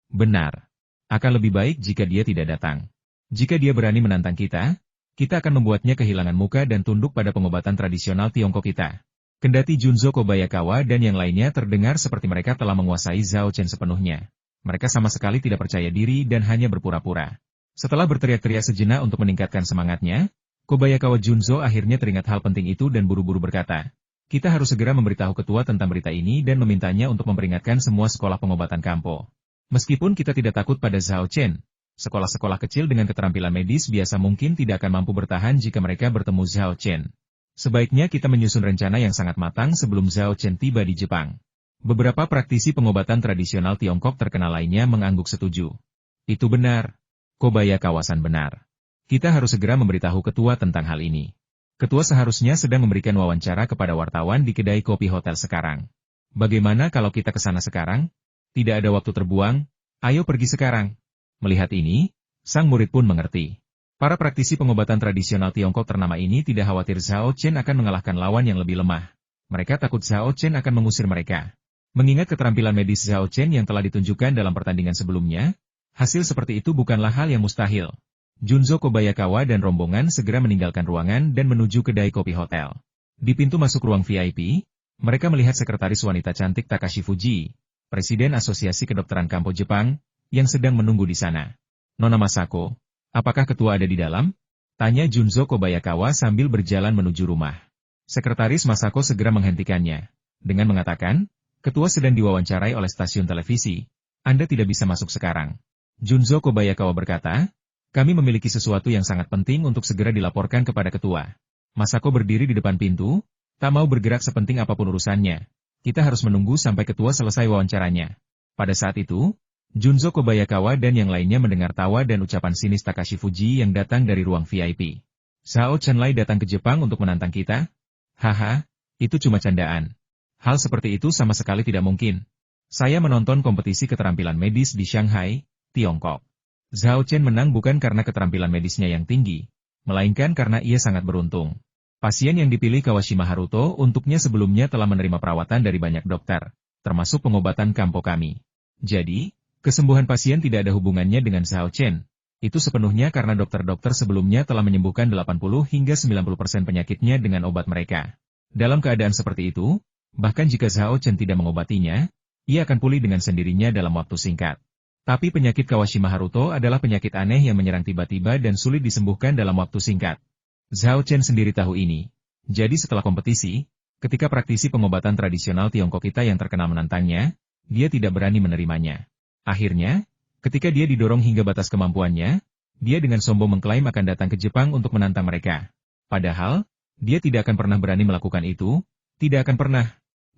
S1: Benar. Akan lebih baik jika dia tidak datang. Jika dia berani menantang kita akan membuatnya kehilangan muka dan tunduk pada pengobatan tradisional Tiongkok kita. Kendati Junzo Kobayakawa dan yang lainnya terdengar seperti mereka telah menguasai Zhao Chen sepenuhnya. Mereka sama sekali tidak percaya diri dan hanya berpura-pura. Setelah berteriak-teriak sejenak untuk meningkatkan semangatnya, Kobayakawa Junzo akhirnya teringat hal penting itu dan buru-buru berkata, "Kita harus segera memberitahu ketua tentang berita ini dan memintanya untuk memperingatkan semua sekolah pengobatan Kampo. Meskipun kita tidak takut pada Zhao Chen, sekolah-sekolah kecil dengan keterampilan medis biasa mungkin tidak akan mampu bertahan jika mereka bertemu Zhao Chen. Sebaiknya kita menyusun rencana yang sangat matang sebelum Zhao Chen tiba di Jepang." Beberapa praktisi pengobatan tradisional Tiongkok terkenal lainnya mengangguk setuju. Itu benar. Kobayakawa-san benar. Kita harus segera memberitahu ketua tentang hal ini. Ketua seharusnya sedang memberikan wawancara kepada wartawan di kedai kopi hotel sekarang. Bagaimana kalau kita ke sana sekarang? Tidak ada waktu terbuang, ayo pergi sekarang. Melihat ini, sang murid pun mengerti. Para praktisi pengobatan tradisional Tiongkok ternama ini tidak khawatir Zhao Chen akan mengalahkan lawan yang lebih lemah. Mereka takut Zhao Chen akan mengusir mereka. Mengingat keterampilan medis Zhao Chen yang telah ditunjukkan dalam pertandingan sebelumnya, hasil seperti itu bukanlah hal yang mustahil. Junzo Kobayakawa dan rombongan segera meninggalkan ruangan dan menuju kedai kopi hotel. Di pintu masuk ruang VIP, mereka melihat sekretaris wanita cantik Takashi Fuji, Presiden Asosiasi Kedokteran Kampo Jepang, yang sedang menunggu di sana. "Nona Masako, apakah ketua ada di dalam?" tanya Junzo Kobayakawa sambil berjalan menuju rumah. Sekretaris Masako segera menghentikannya, dengan mengatakan, "Ketua sedang diwawancarai oleh stasiun televisi. Anda tidak bisa masuk sekarang." Junzo Kobayakawa berkata, "Kami memiliki sesuatu yang sangat penting untuk segera dilaporkan kepada ketua." Masako berdiri di depan pintu, tak mau bergerak sepenting apapun urusannya. Kita harus menunggu sampai ketua selesai wawancaranya. Pada saat itu, Junzo Kobayakawa dan yang lainnya mendengar tawa dan ucapan sinis Takashi Fuji yang datang dari ruang VIP. "Zhao Chenlai datang ke Jepang untuk menantang kita? Haha, itu cuma candaan. Hal seperti itu sama sekali tidak mungkin." Saya menonton kompetisi keterampilan medis di Shanghai, Tiongkok. Zhao Chen menang bukan karena keterampilan medisnya yang tinggi, melainkan karena ia sangat beruntung. Pasien yang dipilih Kawashima Haruto untuknya sebelumnya telah menerima perawatan dari banyak dokter, termasuk pengobatan kampo kami. Jadi, kesembuhan pasien tidak ada hubungannya dengan Zhao Chen. Itu sepenuhnya karena dokter-dokter sebelumnya telah menyembuhkan 80 hingga 90% penyakitnya dengan obat mereka. Dalam keadaan seperti itu, bahkan jika Zhao Chen tidak mengobatinya, ia akan pulih dengan sendirinya dalam waktu singkat. Tapi penyakit Kawashima Haruto adalah penyakit aneh yang menyerang tiba-tiba dan sulit disembuhkan dalam waktu singkat. Zhao Chen sendiri tahu ini. Jadi setelah kompetisi, ketika praktisi pengobatan tradisional Tiongkok kita yang terkenal menantangnya, dia tidak berani menerimanya. Akhirnya, ketika dia didorong hingga batas kemampuannya, dia dengan sombong mengklaim akan datang ke Jepang untuk menantang mereka. Padahal, dia tidak akan pernah berani melakukan itu, tidak akan pernah.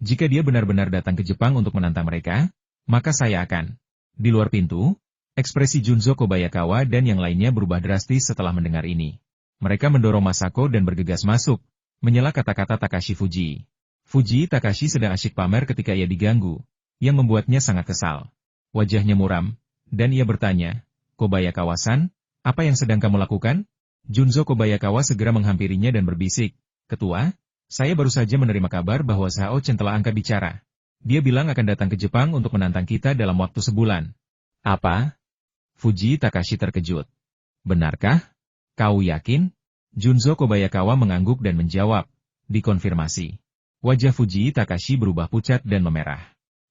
S1: Jika dia benar-benar datang ke Jepang untuk menantang mereka, maka saya akan. Di luar pintu, ekspresi Junzo Kobayakawa dan yang lainnya berubah drastis setelah mendengar ini. Mereka mendorong Masako dan bergegas masuk, menyela kata-kata Takashi Fuji. Fuji Takashi sedang asyik pamer ketika ia diganggu, yang membuatnya sangat kesal. Wajahnya muram, dan ia bertanya, Kobayakawa-san, apa yang sedang kamu lakukan? Junzo Kobayakawa segera menghampirinya dan berbisik, Ketua, saya baru saja menerima kabar bahwa Zhao Chen telah angkat bicara. Dia bilang akan datang ke Jepang untuk menantang kita dalam waktu sebulan. Apa? Fuji Takashi terkejut. Benarkah? Kau yakin? Junzo Kobayakawa mengangguk dan menjawab. Dikonfirmasi. Wajah Fuji Takashi berubah pucat dan memerah.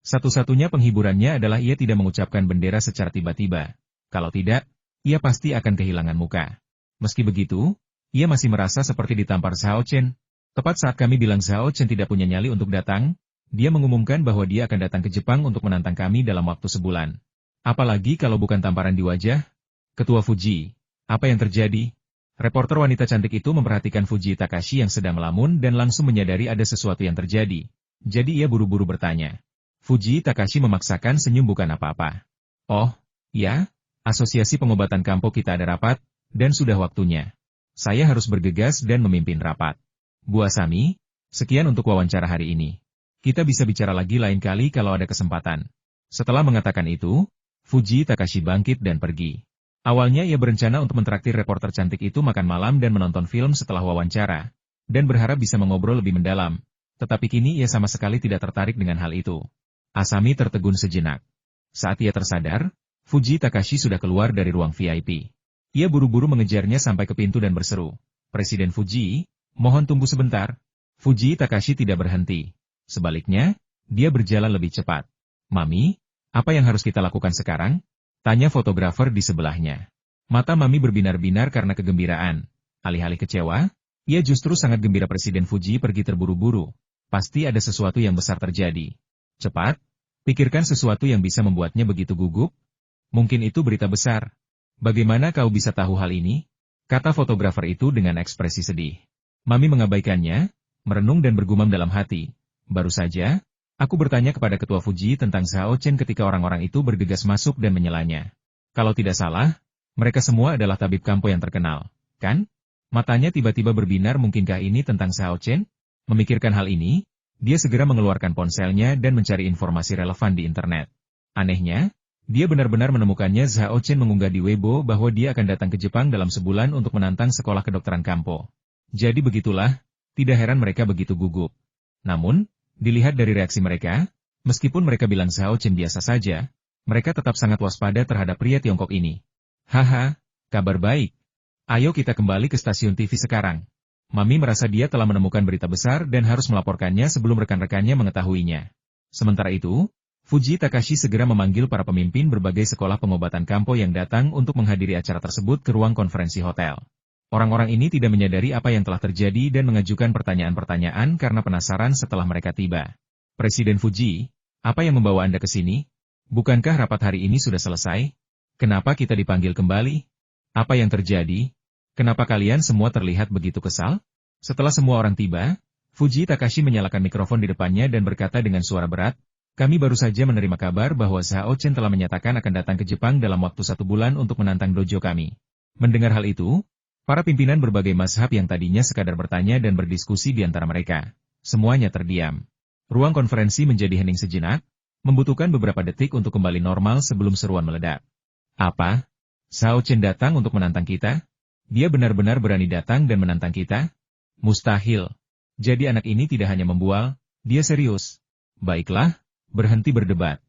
S1: Satu-satunya penghiburannya adalah ia tidak mengucapkan bendera secara tiba-tiba. Kalau tidak, ia pasti akan kehilangan muka. Meski begitu, ia masih merasa seperti ditampar Zhao Chen. Tepat saat kami bilang Zhao Chen tidak punya nyali untuk datang, dia mengumumkan bahwa dia akan datang ke Jepang untuk menantang kami dalam waktu sebulan. Apalagi kalau bukan tamparan di wajah? Ketua Fuji, apa yang terjadi? Reporter wanita cantik itu memperhatikan Fuji Takashi yang sedang melamun dan langsung menyadari ada sesuatu yang terjadi. Jadi ia buru-buru bertanya. Fuji Takashi memaksakan senyum bukan apa-apa. Oh, ya, asosiasi pengobatan kampo kita ada rapat, dan sudah waktunya. Saya harus bergegas dan memimpin rapat. Bu Asami, sekian untuk wawancara hari ini. Kita bisa bicara lagi lain kali kalau ada kesempatan. Setelah mengatakan itu, Fuji Takashi bangkit dan pergi. Awalnya ia berencana untuk mentraktir reporter cantik itu makan malam dan menonton film setelah wawancara, dan berharap bisa mengobrol lebih mendalam. Tetapi kini ia sama sekali tidak tertarik dengan hal itu. Asami tertegun sejenak. Saat ia tersadar, Fuji Takashi sudah keluar dari ruang VIP. Ia buru-buru mengejarnya sampai ke pintu dan berseru, Presiden Fuji, mohon tunggu sebentar. Fuji Takashi tidak berhenti. Sebaliknya, dia berjalan lebih cepat. Mami, apa yang harus kita lakukan sekarang? Tanya fotografer di sebelahnya. Mata Mami berbinar-binar karena kegembiraan. Alih-alih kecewa, ia justru sangat gembira Presiden Fuji pergi terburu-buru. Pasti ada sesuatu yang besar terjadi. Cepat, pikirkan sesuatu yang bisa membuatnya begitu gugup. Mungkin itu berita besar. Bagaimana kau bisa tahu hal ini? Kata fotografer itu dengan ekspresi sedih. Mami mengabaikannya, merenung dan bergumam dalam hati. Baru saja, aku bertanya kepada Ketua Fuji tentang Zhao Chen ketika orang-orang itu bergegas masuk dan menyelanya. Kalau tidak salah, mereka semua adalah tabib kampo yang terkenal, kan? Matanya tiba-tiba berbinar, mungkinkah ini tentang Zhao Chen? Memikirkan hal ini, dia segera mengeluarkan ponselnya dan mencari informasi relevan di internet. Anehnya, dia benar-benar menemukannya. Zhao Chen mengunggah di Weibo bahwa dia akan datang ke Jepang dalam sebulan untuk menantang sekolah kedokteran kampo. Jadi begitulah, tidak heran mereka begitu gugup. Namun, dilihat dari reaksi mereka, meskipun mereka bilang Zhao Chen biasa saja, mereka tetap sangat waspada terhadap pria Tiongkok ini. Haha, kabar baik. Ayo kita kembali ke stasiun TV sekarang. Mami merasa dia telah menemukan berita besar dan harus melaporkannya sebelum rekan-rekannya mengetahuinya. Sementara itu, Fuji Takashi segera memanggil para pemimpin berbagai sekolah pengobatan kampo yang datang untuk menghadiri acara tersebut ke ruang konferensi hotel. Orang-orang ini tidak menyadari apa yang telah terjadi dan mengajukan pertanyaan-pertanyaan karena penasaran setelah mereka tiba. Presiden Fuji, apa yang membawa Anda ke sini? Bukankah rapat hari ini sudah selesai? Kenapa kita dipanggil kembali? Apa yang terjadi? Kenapa kalian semua terlihat begitu kesal? Setelah semua orang tiba, Fuji Takashi menyalakan mikrofon di depannya dan berkata dengan suara berat, kami baru saja menerima kabar bahwa Zhao Chen telah menyatakan akan datang ke Jepang dalam waktu 1 bulan untuk menantang dojo kami. Mendengar hal itu, para pimpinan berbagai mazhab yang tadinya sekadar bertanya dan berdiskusi di antara mereka, semuanya terdiam. Ruang konferensi menjadi hening sejenak, Membutuhkan beberapa detik untuk kembali normal sebelum seruan meledak. Apa? Zhao Chen datang untuk menantang kita? Dia benar-benar berani datang dan menantang kita? Mustahil. Jadi anak ini tidak hanya membual, dia serius. Baiklah, berhenti berdebat.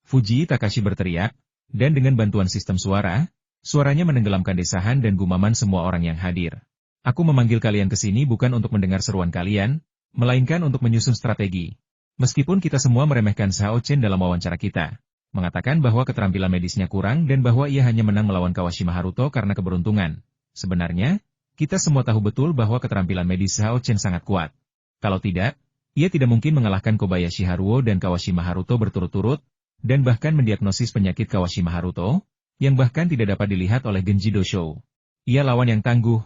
S1: Fujii Takashi berteriak, dan dengan bantuan sistem suara, suaranya menenggelamkan desahan dan gumaman semua orang yang hadir. Aku memanggil kalian ke sini bukan untuk mendengar seruan kalian, melainkan untuk menyusun strategi. Meskipun kita semua meremehkan Zhao Chen dalam wawancara kita, mengatakan bahwa keterampilan medisnya kurang dan bahwa ia hanya menang melawan Kawashima Haruto karena keberuntungan. Sebenarnya, kita semua tahu betul bahwa keterampilan medis Zhao Chen sangat kuat. Kalau tidak, ia tidak mungkin mengalahkan Kobayashi Haruo dan Kawashima Haruto berturut-turut, dan bahkan mendiagnosis penyakit Kawashima Haruto, yang bahkan tidak dapat dilihat oleh Genji Doshou. Ia lawan yang tangguh.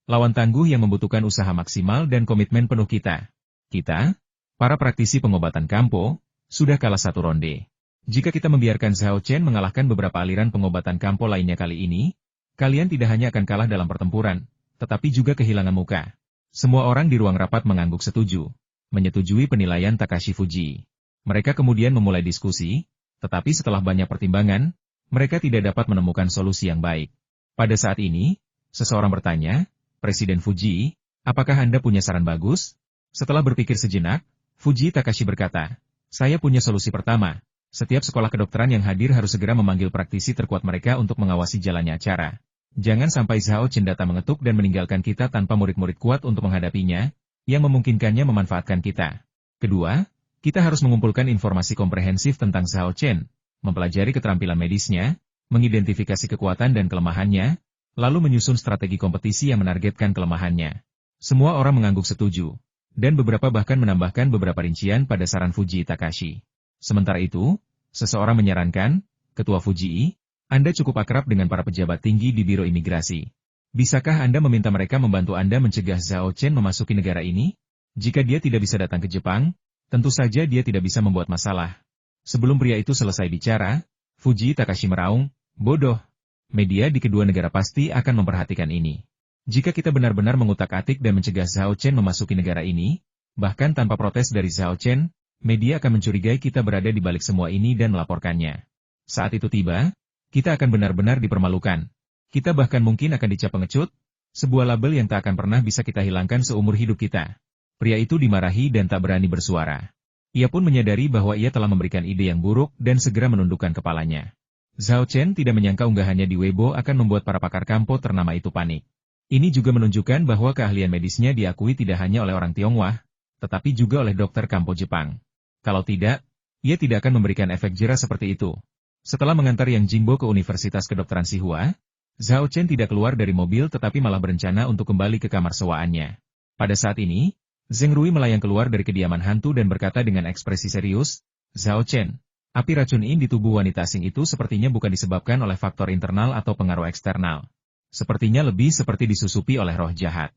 S1: Lawan tangguh yang membutuhkan usaha maksimal dan komitmen penuh kita. Kita, para praktisi pengobatan Kampo, sudah kalah satu ronde. Jika kita membiarkan Zhao Chen mengalahkan beberapa aliran pengobatan Kampo lainnya kali ini, kalian tidak hanya akan kalah dalam pertempuran, tetapi juga kehilangan muka. Semua orang di ruang rapat mengangguk setuju, menyetujui penilaian Takashi Fujii. Mereka kemudian memulai diskusi, tetapi setelah banyak pertimbangan, mereka tidak dapat menemukan solusi yang baik. Pada saat ini, seseorang bertanya, Presiden Fujii, apakah Anda punya saran bagus? Setelah berpikir sejenak, Fujii Takashi berkata, saya punya solusi pertama. Setiap sekolah kedokteran yang hadir harus segera memanggil praktisi terkuat mereka untuk mengawasi jalannya acara. Jangan sampai Zhao Chen datang mengetuk dan meninggalkan kita tanpa murid-murid kuat untuk menghadapinya, yang memungkinkannya memanfaatkan kita. Kedua, kita harus mengumpulkan informasi komprehensif tentang Zhao Chen, mempelajari keterampilan medisnya, mengidentifikasi kekuatan dan kelemahannya, lalu menyusun strategi kompetisi yang menargetkan kelemahannya. Semua orang mengangguk setuju. Dan beberapa bahkan menambahkan beberapa rincian pada saran Fujii Takashi. Sementara itu, seseorang menyarankan, Ketua Fujii, Anda cukup akrab dengan para pejabat tinggi di Biro Imigrasi. Bisakah Anda meminta mereka membantu Anda mencegah Zhao Chen memasuki negara ini? Jika dia tidak bisa datang ke Jepang, tentu saja dia tidak bisa membuat masalah. Sebelum pria itu selesai bicara, Fujii Takashi meraung, bodoh. Media di kedua negara pasti akan memperhatikan ini. Jika kita benar-benar mengutak-atik dan mencegah Zhao Chen memasuki negara ini, bahkan tanpa protes dari Zhao Chen, media akan mencurigai kita berada di balik semua ini dan melaporkannya. Saat itu tiba, kita akan benar-benar dipermalukan. Kita bahkan mungkin akan dicap pengecut, sebuah label yang tak akan pernah bisa kita hilangkan seumur hidup kita. Pria itu dimarahi dan tak berani bersuara. Ia pun menyadari bahwa ia telah memberikan ide yang buruk dan segera menundukkan kepalanya. Zhao Chen tidak menyangka unggahannya di Weibo akan membuat para pakar Kampo ternama itu panik. Ini juga menunjukkan bahwa keahlian medisnya diakui tidak hanya oleh orang Tionghoa, tetapi juga oleh dokter Kampo Jepang. Kalau tidak, ia tidak akan memberikan efek jera seperti itu. Setelah mengantar Yang Jingbo ke Universitas Kedokteran Sihua, Zhao Chen tidak keluar dari mobil tetapi malah berencana untuk kembali ke kamar sewaannya. Pada saat ini, Zheng Rui melayang keluar dari kediaman hantu dan berkata dengan ekspresi serius, Zhao Chen, api racun di tubuh wanita asing itu sepertinya bukan disebabkan oleh faktor internal atau pengaruh eksternal. Sepertinya lebih seperti disusupi oleh roh jahat.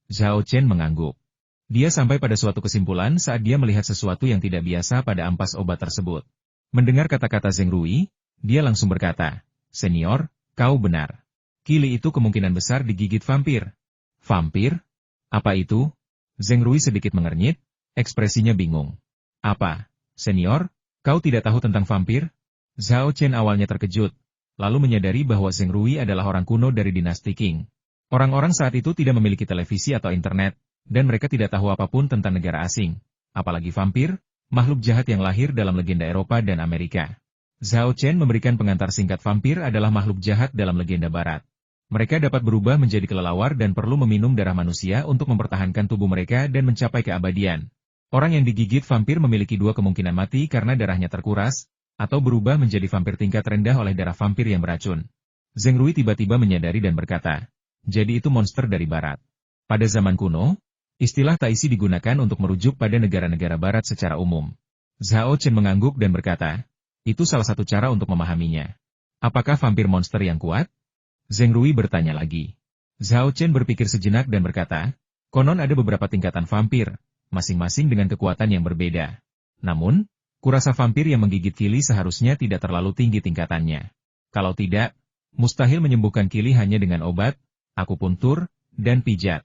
S1: Zhao Chen mengangguk. Dia sampai pada suatu kesimpulan saat dia melihat sesuatu yang tidak biasa pada ampas obat tersebut. Mendengar kata-kata Zheng Rui, dia langsung berkata, Senior, kau benar. Kili itu kemungkinan besar digigit vampir. Vampir? Apa itu? Zheng Rui sedikit mengernyit, ekspresinya bingung. Apa, Senior, kau tidak tahu tentang vampir? Zhao Chen awalnya terkejut. Lalu menyadari bahwa Zheng Rui adalah orang kuno dari dinasti Qing. Orang-orang saat itu tidak memiliki televisi atau internet, dan mereka tidak tahu apapun tentang negara asing, apalagi vampir, makhluk jahat yang lahir dalam legenda Eropa dan Amerika. Zhao Chen memberikan pengantar singkat vampir adalah makhluk jahat dalam legenda Barat. Mereka dapat berubah menjadi kelelawar dan perlu meminum darah manusia untuk mempertahankan tubuh mereka dan mencapai keabadian. Orang yang digigit vampir memiliki dua kemungkinan mati karena darahnya terkuras, atau berubah menjadi vampir tingkat rendah oleh darah vampir yang beracun. Zheng Rui tiba-tiba menyadari dan berkata, jadi itu monster dari Barat. Pada zaman kuno, istilah Taisi digunakan untuk merujuk pada negara-negara Barat secara umum. Zhao Chen mengangguk dan berkata, itu salah satu cara untuk memahaminya. Apakah vampir monster yang kuat? Zheng Rui bertanya lagi. Zhao Chen berpikir sejenak dan berkata, konon ada beberapa tingkatan vampir, masing-masing dengan kekuatan yang berbeda. Namun, kurasa vampir yang menggigit Kili seharusnya tidak terlalu tinggi tingkatannya. Kalau tidak, mustahil menyembuhkan Kili hanya dengan obat, akupuntur, dan pijat.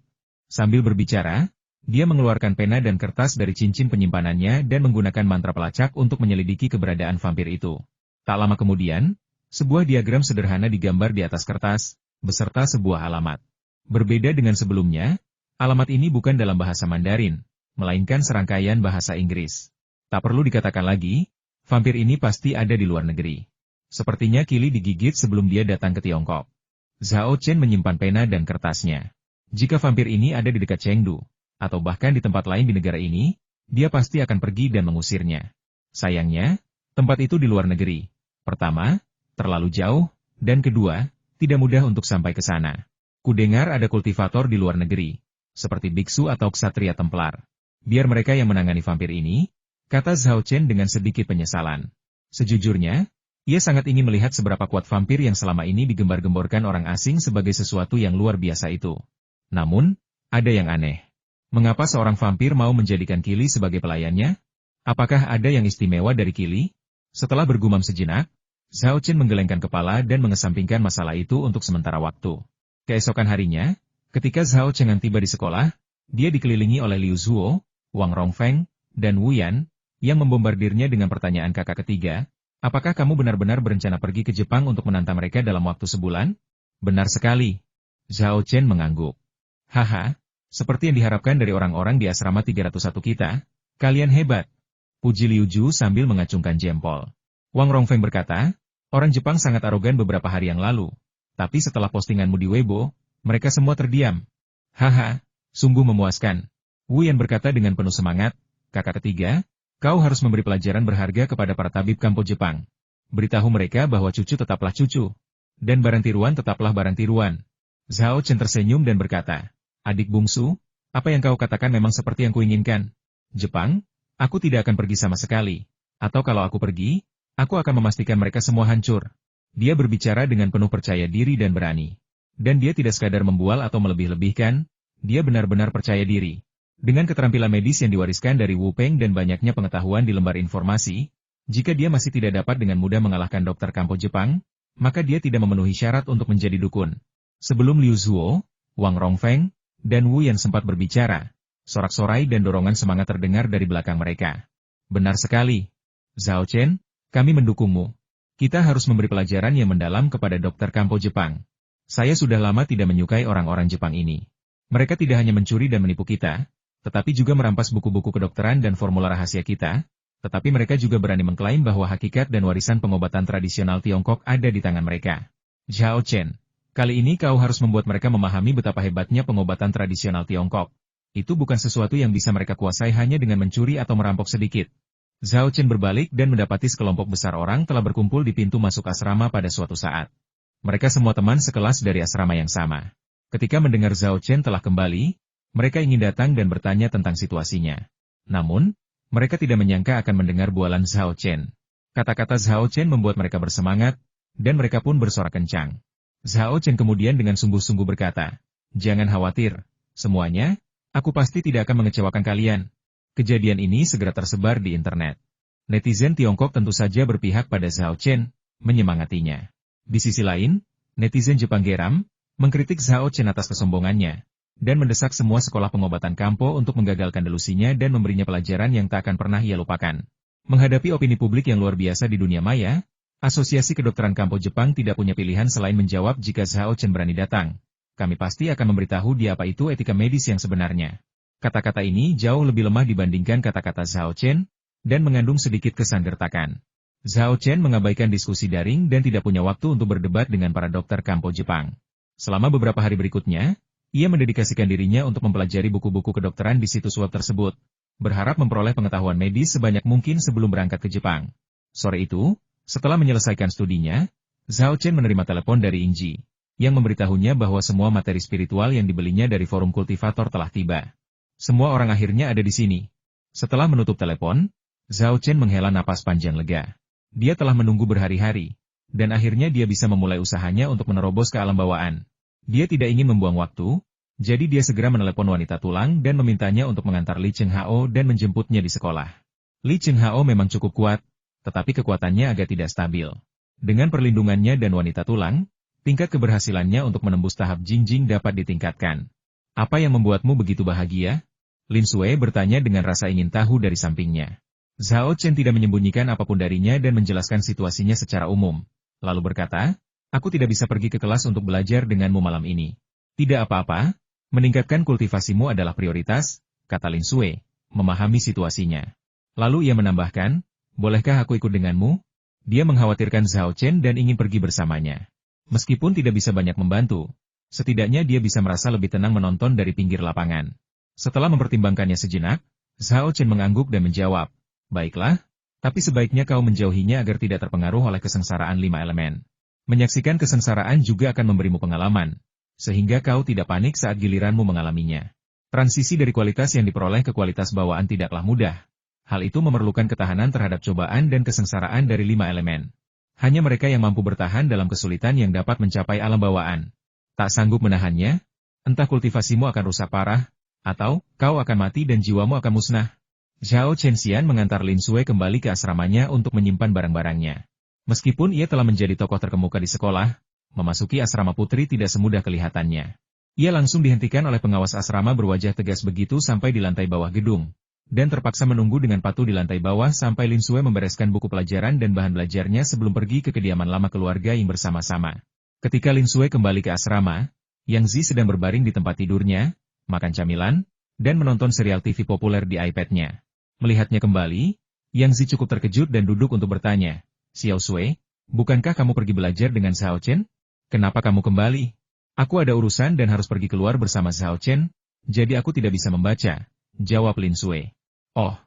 S1: Sambil berbicara, Dia mengeluarkan pena dan kertas dari cincin penyimpanannya dan menggunakan mantra pelacak untuk menyelidiki keberadaan vampir itu. Tak lama kemudian, sebuah diagram sederhana digambar di atas kertas, beserta sebuah alamat. Berbeda dengan sebelumnya, alamat ini bukan dalam bahasa Mandarin, melainkan serangkaian bahasa Inggris. Tak perlu dikatakan lagi, vampir ini pasti ada di luar negeri. Sepertinya Kili digigit sebelum dia datang ke Tiongkok. Zhao Chen menyimpan pena dan kertasnya. Jika vampir ini ada di dekat Chengdu, atau bahkan di tempat lain di negara ini, dia pasti akan pergi dan mengusirnya. Sayangnya, tempat itu di luar negeri. Pertama, terlalu jauh, dan kedua, tidak mudah untuk sampai ke sana. Kudengar ada kultivator di luar negeri, seperti biksu atau ksatria templar. Biar mereka yang menangani vampir ini, kata Zhao Chen dengan sedikit penyesalan. Sejujurnya, ia sangat ingin melihat seberapa kuat vampir yang selama ini digembar-gemborkan orang asing sebagai sesuatu yang luar biasa itu. Namun, ada yang aneh. Mengapa seorang vampir mau menjadikan Kili sebagai pelayannya? Apakah ada yang istimewa dari Kili? Setelah bergumam sejenak, Zhao Chen menggelengkan kepala dan mengesampingkan masalah itu untuk sementara waktu. Keesokan harinya, ketika Zhao Chen tiba di sekolah, dia dikelilingi oleh Liu Zuo, Wang Rongfeng, dan Wu Yan, yang membombardirnya dengan pertanyaan kakak ketiga, apakah kamu benar-benar berencana pergi ke Jepang untuk menantang mereka dalam waktu sebulan? Benar sekali. Zhao Chen mengangguk. Haha. Seperti yang diharapkan dari orang-orang di asrama 301 kita, kalian hebat. Puji Liu Ju sambil mengacungkan jempol. Wang Rongfeng berkata, orang Jepang sangat arogan beberapa hari yang lalu. Tapi setelah postinganmu di Weibo, mereka semua terdiam. Haha, sungguh memuaskan. Wu Yan berkata dengan penuh semangat, kakak ketiga, kau harus memberi pelajaran berharga kepada para tabib kampo Jepang. Beritahu mereka bahwa cucu tetaplah cucu. Dan barang tiruan tetaplah barang tiruan. Zhao Chen tersenyum dan berkata, adik bungsu, apa yang kau katakan memang seperti yang kuinginkan. Jepang, aku tidak akan pergi sama sekali. Atau kalau aku pergi, aku akan memastikan mereka semua hancur. Dia berbicara dengan penuh percaya diri dan berani. Dan dia tidak sekadar membual atau melebih-lebihkan, dia benar-benar percaya diri. Dengan keterampilan medis yang diwariskan dari Wu Peng dan banyaknya pengetahuan di lembar informasi, jika dia masih tidak dapat dengan mudah mengalahkan dokter kampo Jepang, maka dia tidak memenuhi syarat untuk menjadi dukun. Sebelum Liu Zuo, Wang Rongfeng, dan Wu Yan sempat berbicara, sorak-sorai dan dorongan semangat terdengar dari belakang mereka. Benar sekali. Zhao Chen, kami mendukungmu. Kita harus memberi pelajaran yang mendalam kepada dokter kampo Jepang. Saya sudah lama tidak menyukai orang-orang Jepang ini. Mereka tidak hanya mencuri dan menipu kita, tetapi juga merampas buku-buku kedokteran dan formula rahasia kita, tetapi mereka juga berani mengklaim bahwa hakikat dan warisan pengobatan tradisional Tiongkok ada di tangan mereka. Zhao Chen, kali ini kau harus membuat mereka memahami betapa hebatnya pengobatan tradisional Tiongkok. Itu bukan sesuatu yang bisa mereka kuasai hanya dengan mencuri atau merampok sedikit. Zhao Chen berbalik dan mendapati sekelompok besar orang telah berkumpul di pintu masuk asrama pada suatu saat. Mereka semua teman sekelas dari asrama yang sama. Ketika mendengar Zhao Chen telah kembali, mereka ingin datang dan bertanya tentang situasinya. Namun, mereka tidak menyangka akan mendengar bualan Zhao Chen. Kata-kata Zhao Chen membuat mereka bersemangat, dan mereka pun bersorak kencang. Zhao Chen kemudian dengan sungguh-sungguh berkata, jangan khawatir, semuanya, aku pasti tidak akan mengecewakan kalian. Kejadian ini segera tersebar di internet. Netizen Tiongkok tentu saja berpihak pada Zhao Chen, menyemangatinya. Di sisi lain, netizen Jepang geram, mengkritik Zhao Chen atas kesombongannya, dan mendesak semua sekolah pengobatan kampo untuk menggagalkan delusinya dan memberinya pelajaran yang tak akan pernah ia lupakan. Menghadapi opini publik yang luar biasa di dunia maya, Asosiasi Kedokteran Kampo Jepang tidak punya pilihan selain menjawab jika Zhao Chen berani datang. Kami pasti akan memberitahu dia apa itu etika medis yang sebenarnya. Kata-kata ini jauh lebih lemah dibandingkan kata-kata Zhao Chen, dan mengandung sedikit kesan gertakan. Zhao Chen mengabaikan diskusi daring dan tidak punya waktu untuk berdebat dengan para dokter kampo Jepang. Selama beberapa hari berikutnya, ia mendedikasikan dirinya untuk mempelajari buku-buku kedokteran di situs web tersebut, berharap memperoleh pengetahuan medis sebanyak mungkin sebelum berangkat ke Jepang. Sore itu, setelah menyelesaikan studinya, Zhao Chen menerima telepon dari Inji, yang memberitahunya bahwa semua materi spiritual yang dibelinya dari forum kultivator telah tiba. Semua orang akhirnya ada di sini. Setelah menutup telepon, Zhao Chen menghela napas panjang lega. Dia telah menunggu berhari-hari, dan akhirnya dia bisa memulai usahanya untuk menerobos ke alam bawaan. Dia tidak ingin membuang waktu, jadi dia segera menelepon wanita tulang dan memintanya untuk mengantar Li Cheng Hao dan menjemputnya di sekolah. Li Cheng Hao memang cukup kuat, tetapi kekuatannya agak tidak stabil. Dengan perlindungannya dan wanita tulang, tingkat keberhasilannya untuk menembus tahap Jingjing dapat ditingkatkan. Apa yang membuatmu begitu bahagia? Lin Sui bertanya dengan rasa ingin tahu dari sampingnya. Zhao Chen tidak menyembunyikan apapun darinya dan menjelaskan situasinya secara umum. Lalu berkata, aku tidak bisa pergi ke kelas untuk belajar denganmu malam ini. Tidak apa-apa, meningkatkan kultivasimu adalah prioritas, kata Lin Sui, memahami situasinya. Lalu ia menambahkan, bolehkah aku ikut denganmu? Dia mengkhawatirkan Zhao Chen dan ingin pergi bersamanya. Meskipun tidak bisa banyak membantu, setidaknya dia bisa merasa lebih tenang menonton dari pinggir lapangan. Setelah mempertimbangkannya sejenak, Zhao Chen mengangguk dan menjawab, baiklah, tapi sebaiknya kau menjauhinya agar tidak terpengaruh oleh kesengsaraan 5 elemen. Menyaksikan kesengsaraan juga akan memberimu pengalaman, sehingga kau tidak panik saat giliranmu mengalaminya. Transisi dari kualitas yang diperoleh ke kualitas bawaan tidaklah mudah. Hal itu memerlukan ketahanan terhadap cobaan dan kesengsaraan dari 5 elemen. Hanya mereka yang mampu bertahan dalam kesulitan yang dapat mencapai alam bawaan. Tak sanggup menahannya, entah kultivasimu akan rusak parah, atau kau akan mati dan jiwamu akan musnah. Zhao Chenxian mengantar Lin Sui kembali ke asramanya untuk menyimpan barang-barangnya. Meskipun ia telah menjadi tokoh terkemuka di sekolah, memasuki asrama putri tidak semudah kelihatannya. Ia langsung dihentikan oleh pengawas asrama berwajah tegas begitu sampai di lantai bawah gedung, dan terpaksa menunggu dengan patuh di lantai bawah sampai Lin Sui membereskan buku pelajaran dan bahan belajarnya sebelum pergi ke kediaman lama keluarga yang bersama-sama. Ketika Lin Sui kembali ke asrama, Yang Zi sedang berbaring di tempat tidurnya, makan camilan, dan menonton serial TV populer di iPad-nya. Melihatnya kembali, Yang Zi cukup terkejut dan duduk untuk bertanya, Xiao Sui, bukankah kamu pergi belajar dengan Zhao Chen? Kenapa kamu kembali? Aku ada urusan dan harus pergi keluar bersama Zhao Chen, jadi aku tidak bisa membaca, jawab Lin Sui. Oh,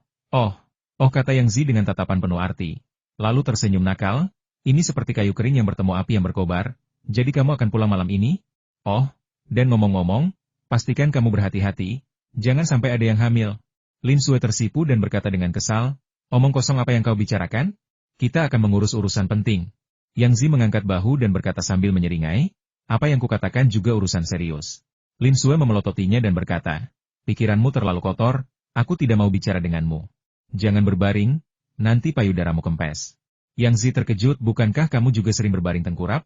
S1: kata Yang Zi dengan tatapan penuh arti. Lalu tersenyum nakal, ini seperti kayu kering yang bertemu api yang berkobar, jadi kamu akan pulang malam ini? Oh, dan ngomong-ngomong, pastikan kamu berhati-hati, jangan sampai ada yang hamil. Lin Sui tersipu dan berkata dengan kesal, omong kosong apa yang kau bicarakan? Kita akan mengurus urusan penting. Yang Zi mengangkat bahu dan berkata sambil menyeringai, apa yang kukatakan juga urusan serius. Lin Sui memelototinya dan berkata, pikiranmu terlalu kotor, aku tidak mau bicara denganmu. Jangan berbaring, nanti payudaramu kempes. Yang Zi terkejut, bukankah kamu juga sering berbaring tengkurap?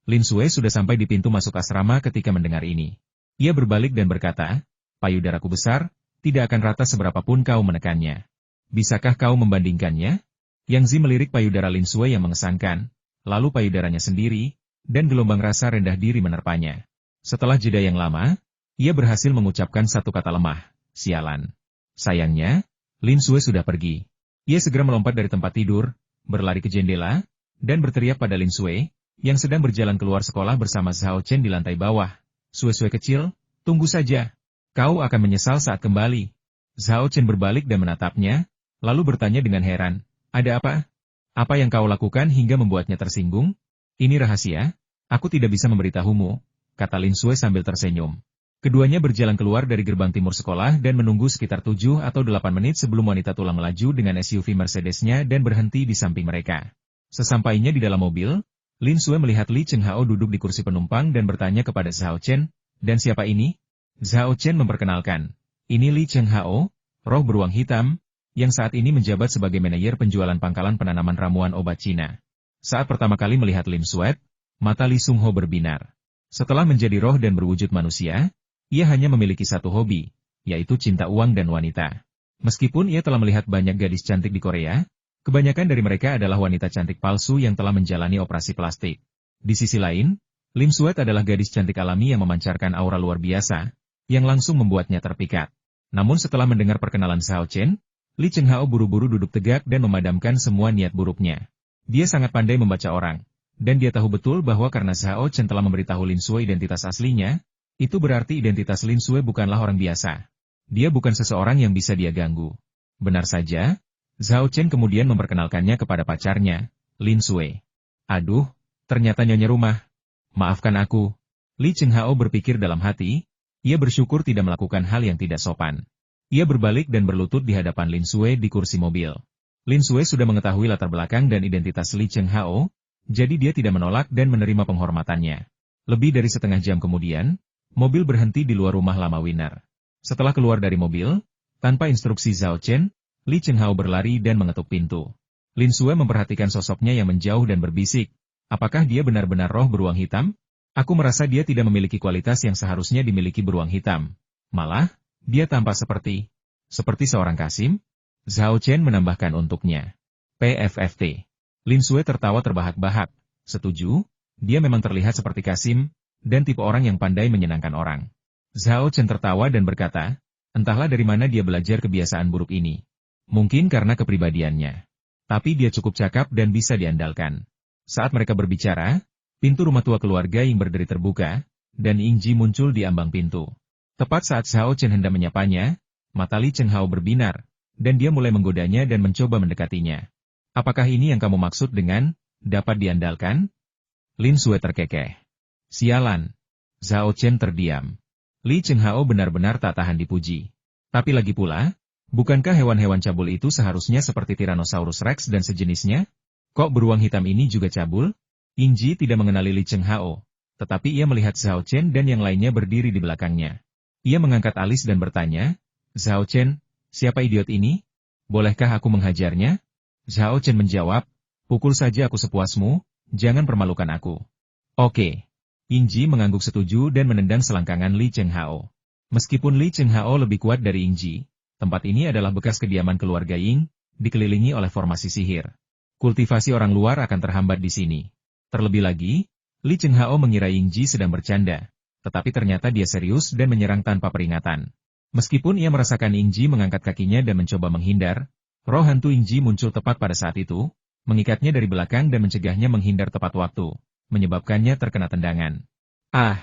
S1: Lin Sui sudah sampai di pintu masuk asrama ketika mendengar ini. Ia berbalik dan berkata, payudaraku besar, tidak akan rata seberapapun kau menekannya. Bisakah kau membandingkannya? Yang Zi melirik payudara Lin Sui yang mengesankan, lalu payudaranya sendiri, dan gelombang rasa rendah diri menerpanya. Setelah jeda yang lama, ia berhasil mengucapkan satu kata lemah, sialan. Sayangnya, Lin Sui sudah pergi. Ia segera melompat dari tempat tidur, berlari ke jendela, dan berteriak pada Lin Sui, yang sedang berjalan keluar sekolah bersama Zhao Chen di lantai bawah. Sui kecil, tunggu saja. Kau akan menyesal saat kembali. Zhao Chen berbalik dan menatapnya, lalu bertanya dengan heran, ada apa? Apa yang kau lakukan hingga membuatnya tersinggung? Ini rahasia, aku tidak bisa memberitahumu, kata Lin Sui sambil tersenyum. Keduanya berjalan keluar dari gerbang timur sekolah dan menunggu sekitar 7 atau 8 menit sebelum wanita tua melaju dengan SUV Mercedes-nya dan berhenti di samping mereka. Sesampainya di dalam mobil, Lin Sui melihat Li Chenghao duduk di kursi penumpang dan bertanya kepada Zhao Chen, dan siapa ini? Zhao Chen memperkenalkan, ini Li Chenghao, roh beruang hitam, yang saat ini menjabat sebagai manajer penjualan pangkalan penanaman ramuan obat Cina. Saat pertama kali melihat Lim Sui, mata Li Sungho berbinar. Setelah menjadi roh dan berwujud manusia, ia hanya memiliki satu hobi, yaitu cinta uang dan wanita. Meskipun ia telah melihat banyak gadis cantik di Korea, kebanyakan dari mereka adalah wanita cantik palsu yang telah menjalani operasi plastik. Di sisi lain, Lim Sui adalah gadis cantik alami yang memancarkan aura luar biasa, yang langsung membuatnya terpikat. Namun setelah mendengar perkenalan Zhao Chen, Li Chenghao buru-buru duduk tegak dan memadamkan semua niat buruknya. Dia sangat pandai membaca orang, dan dia tahu betul bahwa karena Zhao Chen telah memberitahu Lin Sui identitas aslinya, itu berarti identitas Lin Sui bukanlah orang biasa. Dia bukan seseorang yang bisa dia ganggu. Benar saja, Zhao Chen kemudian memperkenalkannya kepada pacarnya, Lin Sui. Aduh, ternyata nyonya rumah. Maafkan aku. Li Chenghao berpikir dalam hati, ia bersyukur tidak melakukan hal yang tidak sopan. Ia berbalik dan berlutut di hadapan Lin Sui di kursi mobil. Lin Sui sudah mengetahui latar belakang dan identitas Li Chenghao, jadi dia tidak menolak dan menerima penghormatannya. Lebih dari setengah jam kemudian, mobil berhenti di luar rumah lama Winner. Setelah keluar dari mobil, tanpa instruksi Zhao Chen, Li Chenghao berlari dan mengetuk pintu. Lin Sui memperhatikan sosoknya yang menjauh dan berbisik, apakah dia benar-benar roh beruang hitam? Aku merasa dia tidak memiliki kualitas yang seharusnya dimiliki beruang hitam. Malah, dia tampak seperti Seperti seorang Kasim, Zhao Chen menambahkan untuknya. PFFT. Lin Sui tertawa terbahak-bahak. Setuju, dia memang terlihat seperti Kasim, dan tipe orang yang pandai menyenangkan orang. Zhao Chen tertawa dan berkata, entahlah dari mana dia belajar kebiasaan buruk ini. Mungkin karena kepribadiannya. Tapi dia cukup cakap dan bisa diandalkan. Saat mereka berbicara, pintu rumah tua keluarga Ying berdiri terbuka, dan Ying Ji muncul di ambang pintu. Tepat saat Zhao Chen hendak menyapanya, mata Li Chenghao berbinar, dan dia mulai menggodanya dan mencoba mendekatinya. Apakah ini yang kamu maksud dengan, dapat diandalkan? Lin Sui terkekeh. Sialan. Zhao Chen terdiam. Li Chenghao benar-benar tak tahan dipuji. Tapi lagi pula, bukankah hewan-hewan cabul itu seharusnya seperti Tyrannosaurus Rex dan sejenisnya? Kok beruang hitam ini juga cabul? Ying Ji tidak mengenali Li Chenghao, tetapi ia melihat Zhao Chen dan yang lainnya berdiri di belakangnya. Ia mengangkat alis dan bertanya, Zhao Chen, siapa idiot ini? Bolehkah aku menghajarnya? Zhao Chen menjawab, pukul saja aku sepuasmu, jangan permalukan aku. Oke. Ying Ji mengangguk setuju dan menendang selangkangan Li Chenghao. Meskipun Li Chenghao lebih kuat dari Ying Ji, tempat ini adalah bekas kediaman keluarga Ying, dikelilingi oleh formasi sihir. Kultivasi orang luar akan terhambat di sini. Terlebih lagi, Li Chenghao mengira Ying Ji sedang bercanda, tetapi ternyata dia serius dan menyerang tanpa peringatan. Meskipun ia merasakan Ying Ji mengangkat kakinya dan mencoba menghindar, roh hantu Ying Ji muncul tepat pada saat itu, mengikatnya dari belakang dan mencegahnya menghindar tepat waktu, menyebabkannya terkena tendangan. Ah!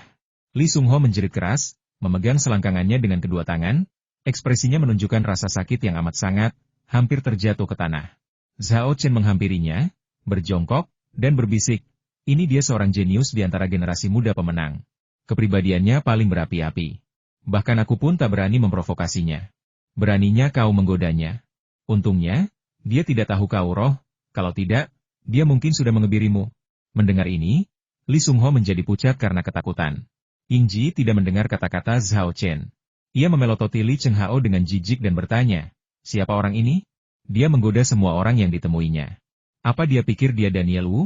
S1: Li Sungho menjerit keras, memegang selangkangannya dengan kedua tangan, ekspresinya menunjukkan rasa sakit yang amat sangat, hampir terjatuh ke tanah. Zhao Chen menghampirinya, berjongkok, dan berbisik, ini dia seorang jenius di antara generasi muda pemenang. Kepribadiannya paling berapi-api. Bahkan aku pun tak berani memprovokasinya. Beraninya kau menggodanya. Untungnya, dia tidak tahu kau roh, kalau tidak, dia mungkin sudah mengebirimu. Mendengar ini, Li Sungho menjadi pucat karena ketakutan. Ying Ji tidak mendengar kata-kata Zhao Chen. Ia memelototi Li Chenghao dengan jijik dan bertanya, siapa orang ini? Dia menggoda semua orang yang ditemuinya. Apa dia pikir dia Daniel Wu?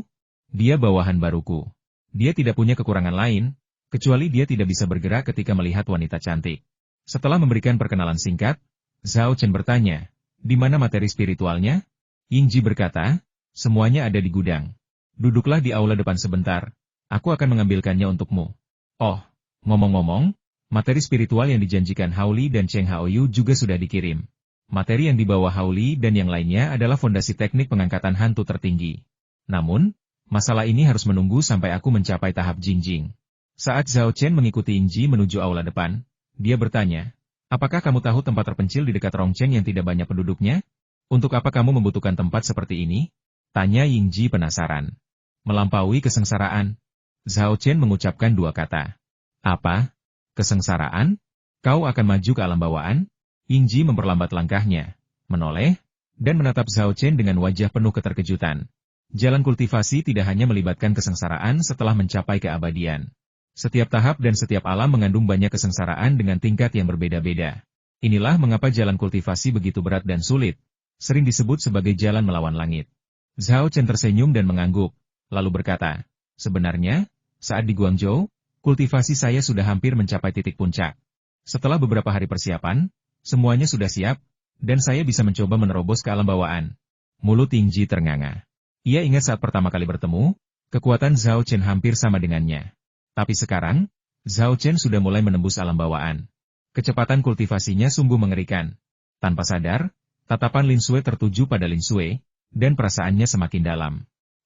S1: Dia bawahan baruku. Dia tidak punya kekurangan lain, kecuali dia tidak bisa bergerak ketika melihat wanita cantik. Setelah memberikan perkenalan singkat, Zhao Chen bertanya, di mana materi spiritualnya? Ying Ji berkata, semuanya ada di gudang. Duduklah di aula depan sebentar, aku akan mengambilkannya untukmu. Oh, ngomong-ngomong, materi spiritual yang dijanjikan Hao Li dan Cheng Haoyu juga sudah dikirim. Materi yang dibawa Hao Li dan yang lainnya adalah fondasi teknik pengangkatan hantu tertinggi. Namun, masalah ini harus menunggu sampai aku mencapai tahap Jingjing. Saat Zhao Chen mengikuti Ying Ji menuju aula depan, dia bertanya, apakah kamu tahu tempat terpencil di dekat Rongcheng yang tidak banyak penduduknya? Untuk apa kamu membutuhkan tempat seperti ini? Tanya Ying Ji penasaran. Melampaui kesengsaraan. Zhao Chen mengucapkan dua kata. Apa? Kesengsaraan? Kau akan maju ke alam bawaan? Ying Ji memperlambat langkahnya, menoleh, dan menatap Zhao Chen dengan wajah penuh keterkejutan. Jalan kultivasi tidak hanya melibatkan kesengsaraan setelah mencapai keabadian. Setiap tahap dan setiap alam mengandung banyak kesengsaraan dengan tingkat yang berbeda-beda. Inilah mengapa jalan kultivasi begitu berat dan sulit, sering disebut sebagai jalan melawan langit. Zhao Chen tersenyum dan mengangguk, lalu berkata, sebenarnya, saat di Guangzhou, kultivasi saya sudah hampir mencapai titik puncak. Setelah beberapa hari persiapan, semuanya sudah siap, dan saya bisa mencoba menerobos ke alam bawaan. Mulut Ying Ji ternganga. Ia ingat saat pertama kali bertemu, kekuatan Zhao Chen hampir sama dengannya. Tapi sekarang, Zhao Chen sudah mulai menembus alam bawaan. Kecepatan kultivasinya sungguh mengerikan. Tanpa sadar, tatapan Lin Sui tertuju pada Lin Sui, dan perasaannya semakin dalam.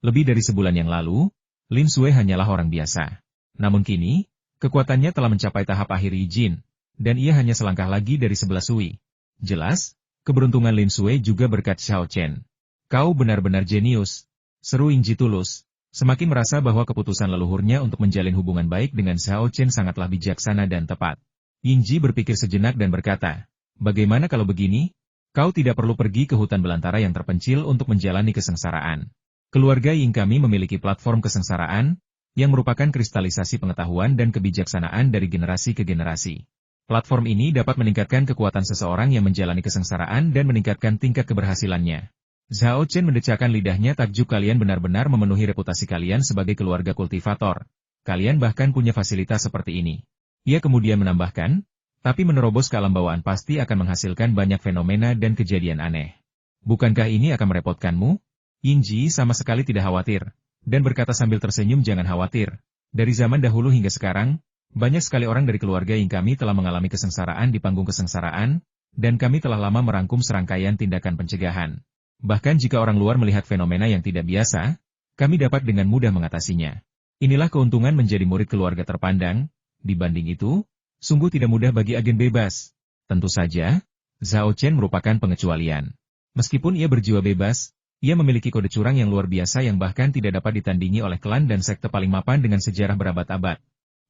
S1: Lebih dari sebulan yang lalu, Lin Sui hanyalah orang biasa. Namun kini, kekuatannya telah mencapai tahap akhir Yijin, dan ia hanya selangkah lagi dari 11 Sui. Jelas, keberuntungan Lin Sui juga berkat Zhao Chen. Kau benar-benar jenius, seru Ying Ji tulus. Semakin merasa bahwa keputusan leluhurnya untuk menjalin hubungan baik dengan Zhao Chen sangatlah bijaksana dan tepat. Ying Ji berpikir sejenak dan berkata, bagaimana kalau begini? Kau tidak perlu pergi ke hutan belantara yang terpencil untuk menjalani kesengsaraan. Keluarga Ying kami memiliki platform kesengsaraan, yang merupakan kristalisasi pengetahuan dan kebijaksanaan dari generasi ke generasi. Platform ini dapat meningkatkan kekuatan seseorang yang menjalani kesengsaraan dan meningkatkan tingkat keberhasilannya. Zhao Chen mendecakkan lidahnya, takjub, kalian benar-benar memenuhi reputasi kalian sebagai keluarga kultivator. Kalian bahkan punya fasilitas seperti ini. Ia kemudian menambahkan, Tapi menerobos ke alam bawaan pasti akan menghasilkan banyak fenomena dan kejadian aneh. Bukankah ini akan merepotkanmu? Yingji sama sekali tidak khawatir, dan berkata sambil tersenyum, jangan khawatir. Dari zaman dahulu hingga sekarang, banyak sekali orang dari keluarga Ying kami telah mengalami kesengsaraan di panggung kesengsaraan, dan kami telah lama merangkum serangkaian tindakan pencegahan. Bahkan jika orang luar melihat fenomena yang tidak biasa, kami dapat dengan mudah mengatasinya. Inilah keuntungan menjadi murid keluarga terpandang. Dibanding itu, sungguh tidak mudah bagi agen bebas. Tentu saja, Zhao Chen merupakan pengecualian. Meskipun ia berjiwa bebas, ia memiliki kode curang yang luar biasa yang bahkan tidak dapat ditandingi oleh klan dan sekte paling mapan dengan sejarah berabad-abad.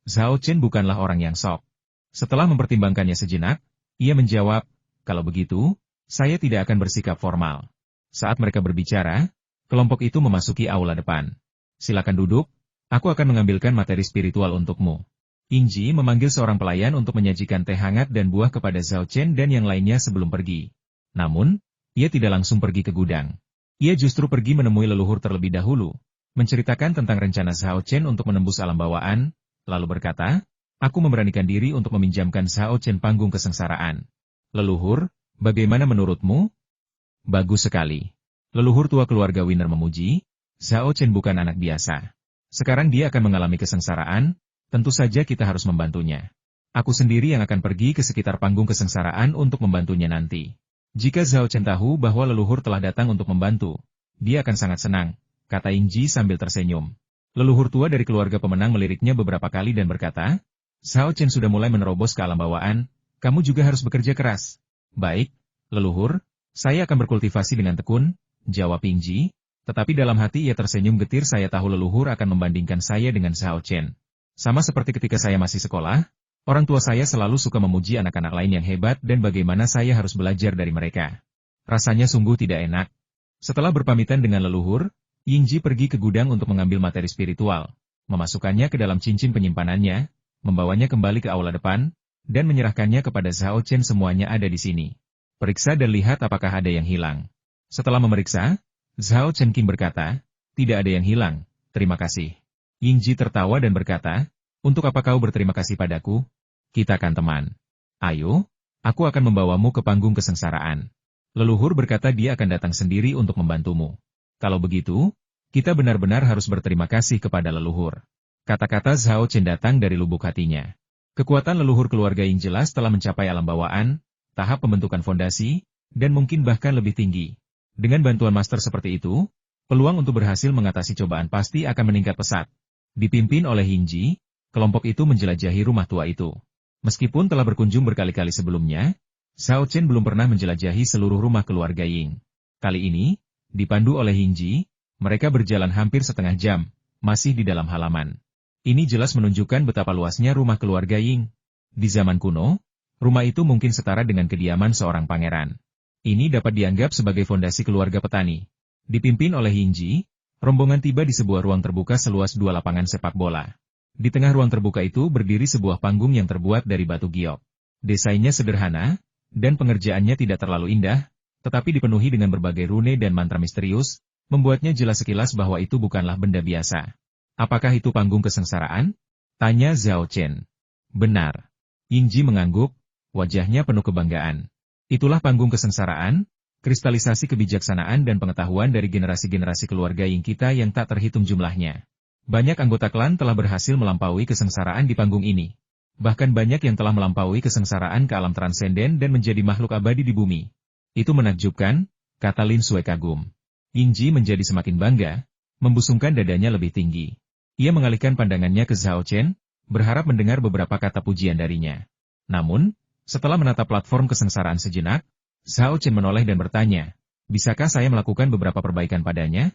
S1: Zhao Chen bukanlah orang yang sok. Setelah mempertimbangkannya sejenak, ia menjawab, kalau begitu, saya tidak akan bersikap formal. Saat mereka berbicara, kelompok itu memasuki aula depan. Silakan duduk, aku akan mengambilkan materi spiritual untukmu. Yingji memanggil seorang pelayan untuk menyajikan teh hangat dan buah kepada Zhao Chen dan yang lainnya sebelum pergi. Namun, ia tidak langsung pergi ke gudang. Ia justru pergi menemui leluhur terlebih dahulu, menceritakan tentang rencana Zhao Chen untuk menembus alam bawaan, lalu berkata, aku memberanikan diri untuk meminjamkan Zhao Chen panggung kesengsaraan. Leluhur, bagaimana menurutmu? Bagus sekali. Leluhur tua keluarga Winner memuji, Zhao Chen bukan anak biasa. Sekarang dia akan mengalami kesengsaraan, tentu saja kita harus membantunya. Aku sendiri yang akan pergi ke sekitar panggung kesengsaraan untuk membantunya nanti. Jika Zhao Chen tahu bahwa leluhur telah datang untuk membantu, dia akan sangat senang, kata Yingji sambil tersenyum. Leluhur tua dari keluarga pemenang meliriknya beberapa kali dan berkata, Zhao Chen sudah mulai menerobos ke alam bawaan, kamu juga harus bekerja keras. Baik, leluhur, saya akan berkultivasi dengan tekun, jawab Yingji, tetapi dalam hati ia tersenyum getir, saya tahu leluhur akan membandingkan saya dengan Zhao Chen. Sama seperti ketika saya masih sekolah, orang tua saya selalu suka memuji anak-anak lain yang hebat dan bagaimana saya harus belajar dari mereka. Rasanya sungguh tidak enak. Setelah berpamitan dengan leluhur, Yingji pergi ke gudang untuk mengambil materi spiritual, memasukkannya ke dalam cincin penyimpanannya, membawanya kembali ke aula depan, dan menyerahkannya kepada Zhao Chen. Semuanya ada di sini. Periksa dan lihat apakah ada yang hilang. Setelah memeriksa, Zhao Chen Qing berkata, tidak ada yang hilang, terima kasih. Yingji tertawa dan berkata, untuk apa kau berterima kasih padaku? Kita kan teman. Ayo, aku akan membawamu ke panggung kesengsaraan. Leluhur berkata dia akan datang sendiri untuk membantumu. Kalau begitu, kita benar-benar harus berterima kasih kepada leluhur. Kata-kata Zhao Chen datang dari lubuk hatinya. Kekuatan leluhur keluarga Ying jelas telah mencapai alam bawaan, tahap pembentukan fondasi, dan mungkin bahkan lebih tinggi. Dengan bantuan master seperti itu, peluang untuk berhasil mengatasi cobaan pasti akan meningkat pesat. Dipimpin oleh Yingji, kelompok itu menjelajahi rumah tua itu. Meskipun telah berkunjung berkali-kali sebelumnya, Zhao Chen belum pernah menjelajahi seluruh rumah keluarga Ying. Kali ini, dipandu oleh Yingji, mereka berjalan hampir setengah jam, masih di dalam halaman. Ini jelas menunjukkan betapa luasnya rumah keluarga Ying. Di zaman kuno, rumah itu mungkin setara dengan kediaman seorang pangeran. Ini dapat dianggap sebagai fondasi keluarga petani. Dipimpin oleh Yingji, rombongan tiba di sebuah ruang terbuka seluas 2 lapangan sepak bola. Di tengah ruang terbuka itu berdiri sebuah panggung yang terbuat dari batu giok. Desainnya sederhana, dan pengerjaannya tidak terlalu indah, tetapi dipenuhi dengan berbagai rune dan mantra misterius, membuatnya jelas sekilas bahwa itu bukanlah benda biasa. Apakah itu panggung kesengsaraan? Tanya Zhao Chen. Benar. Yingji mengangguk, wajahnya penuh kebanggaan. Itulah panggung kesengsaraan, kristalisasi kebijaksanaan dan pengetahuan dari generasi-generasi keluarga Ying kita yang tak terhitung jumlahnya. Banyak anggota klan telah berhasil melampaui kesengsaraan di panggung ini. Bahkan banyak yang telah melampaui kesengsaraan ke alam transenden dan menjadi makhluk abadi di bumi. Itu menakjubkan, kata Lin Sui kagum. Yingji menjadi semakin bangga, membusungkan dadanya lebih tinggi. Ia mengalihkan pandangannya ke Zhao Chen, berharap mendengar beberapa kata pujian darinya. Namun, setelah menatap platform kesengsaraan sejenak, Zhao Chen menoleh dan bertanya, bisakah saya melakukan beberapa perbaikan padanya?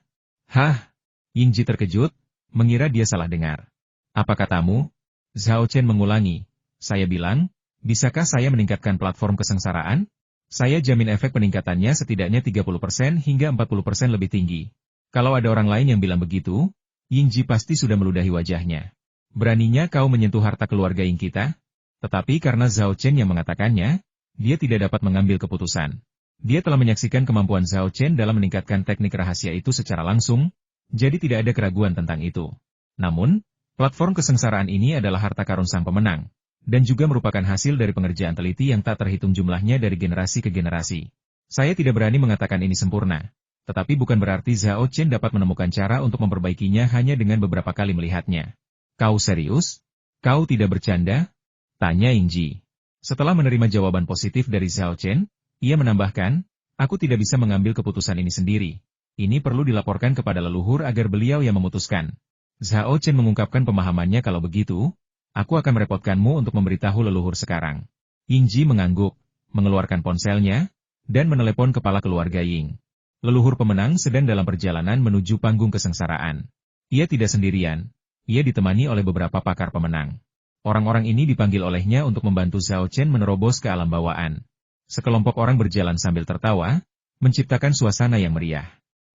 S1: Hah? Yingji terkejut, mengira dia salah dengar. Apa katamu? Zhao Chen mengulangi, saya bilang, bisakah saya meningkatkan platform kesengsaraan? Saya jamin efek peningkatannya setidaknya 30% hingga 40% lebih tinggi. Kalau ada orang lain yang bilang begitu, Yingji pasti sudah meludahi wajahnya. Beraninya kau menyentuh harta keluarga Ying kita? Tetapi karena Zhao Chen yang mengatakannya, dia tidak dapat mengambil keputusan. Dia telah menyaksikan kemampuan Zhao Chen dalam meningkatkan teknik rahasia itu secara langsung, jadi tidak ada keraguan tentang itu. Namun, platform kesengsaraan ini adalah harta karun sang pemenang, dan juga merupakan hasil dari pengerjaan teliti yang tak terhitung jumlahnya dari generasi ke generasi. Saya tidak berani mengatakan ini sempurna, tetapi bukan berarti Zhao Chen dapat menemukan cara untuk memperbaikinya hanya dengan beberapa kali melihatnya. Kau serius? Kau tidak bercanda? Tanya Yingji. Setelah menerima jawaban positif dari Zhao Chen, ia menambahkan, aku tidak bisa mengambil keputusan ini sendiri. Ini perlu dilaporkan kepada leluhur agar beliau yang memutuskan. Zhao Chen mengungkapkan pemahamannya kalau begitu, aku akan merepotkanmu untuk memberitahu leluhur sekarang. Yingji mengangguk, mengeluarkan ponselnya, dan menelepon kepala keluarga Ying. Leluhur pemenang sedang dalam perjalanan menuju panggung kesengsaraan. Ia tidak sendirian, ia ditemani oleh beberapa pakar pemenang. Orang-orang ini dipanggil olehnya untuk membantu Zhao Chen menerobos ke alam bawaan. Sekelompok orang berjalan sambil tertawa, menciptakan suasana yang meriah.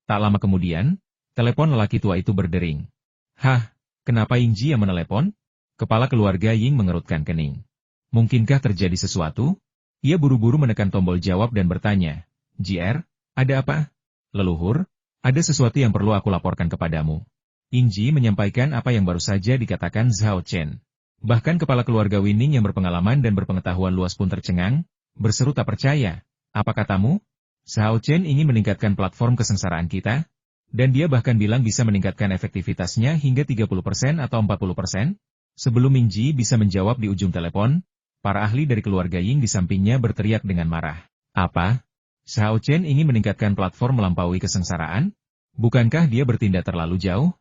S1: Tak lama kemudian, telepon lelaki tua itu berdering. Hah, kenapa Yingji yang menelepon? Kepala keluarga Ying mengerutkan kening. Mungkinkah terjadi sesuatu? Ia buru-buru menekan tombol jawab dan bertanya, JR, ada apa? Leluhur, ada sesuatu yang perlu aku laporkan kepadamu. Yingji menyampaikan apa yang baru saja dikatakan Zhao Chen. Bahkan kepala keluarga Winning yang berpengalaman dan berpengetahuan luas pun tercengang, berseru tak percaya. Apa katamu? Zhao Chen ingin meningkatkan platform kesengsaraan kita? Dan dia bahkan bilang bisa meningkatkan efektivitasnya hingga 30% atau 40%? Sebelum Yingji bisa menjawab di ujung telepon, para ahli dari keluarga Ying di sampingnya berteriak dengan marah. Apa? Zhao Chen ingin meningkatkan platform melampaui kesengsaraan? Bukankah dia bertindak terlalu jauh?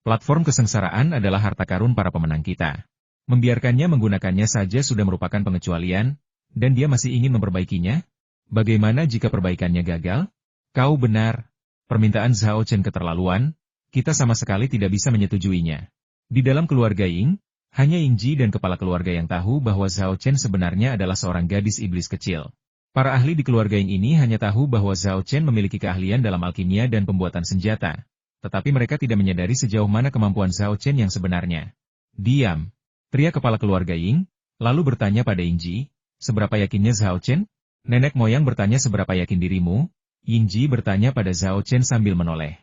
S1: Platform kesengsaraan adalah harta karun para pemenang kita. Membiarkannya menggunakannya saja sudah merupakan pengecualian, dan dia masih ingin memperbaikinya? Bagaimana jika perbaikannya gagal? Kau benar. Permintaan Zhao Chen keterlaluan, kita sama sekali tidak bisa menyetujuinya. Di dalam keluarga Ying, hanya Yingji dan kepala keluarga yang tahu bahwa Zhao Chen sebenarnya adalah seorang gadis iblis kecil. Para ahli di keluarga Ying ini hanya tahu bahwa Zhao Chen memiliki keahlian dalam alkimia dan pembuatan senjata. Tetapi mereka tidak menyadari sejauh mana kemampuan Zhao Chen yang sebenarnya. Diam! Teriak kepala keluarga Ying, lalu bertanya pada Yingji, seberapa yakinnya Zhao Chen? Nenek moyang bertanya seberapa yakin dirimu? Yingji bertanya pada Zhao Chen sambil menoleh.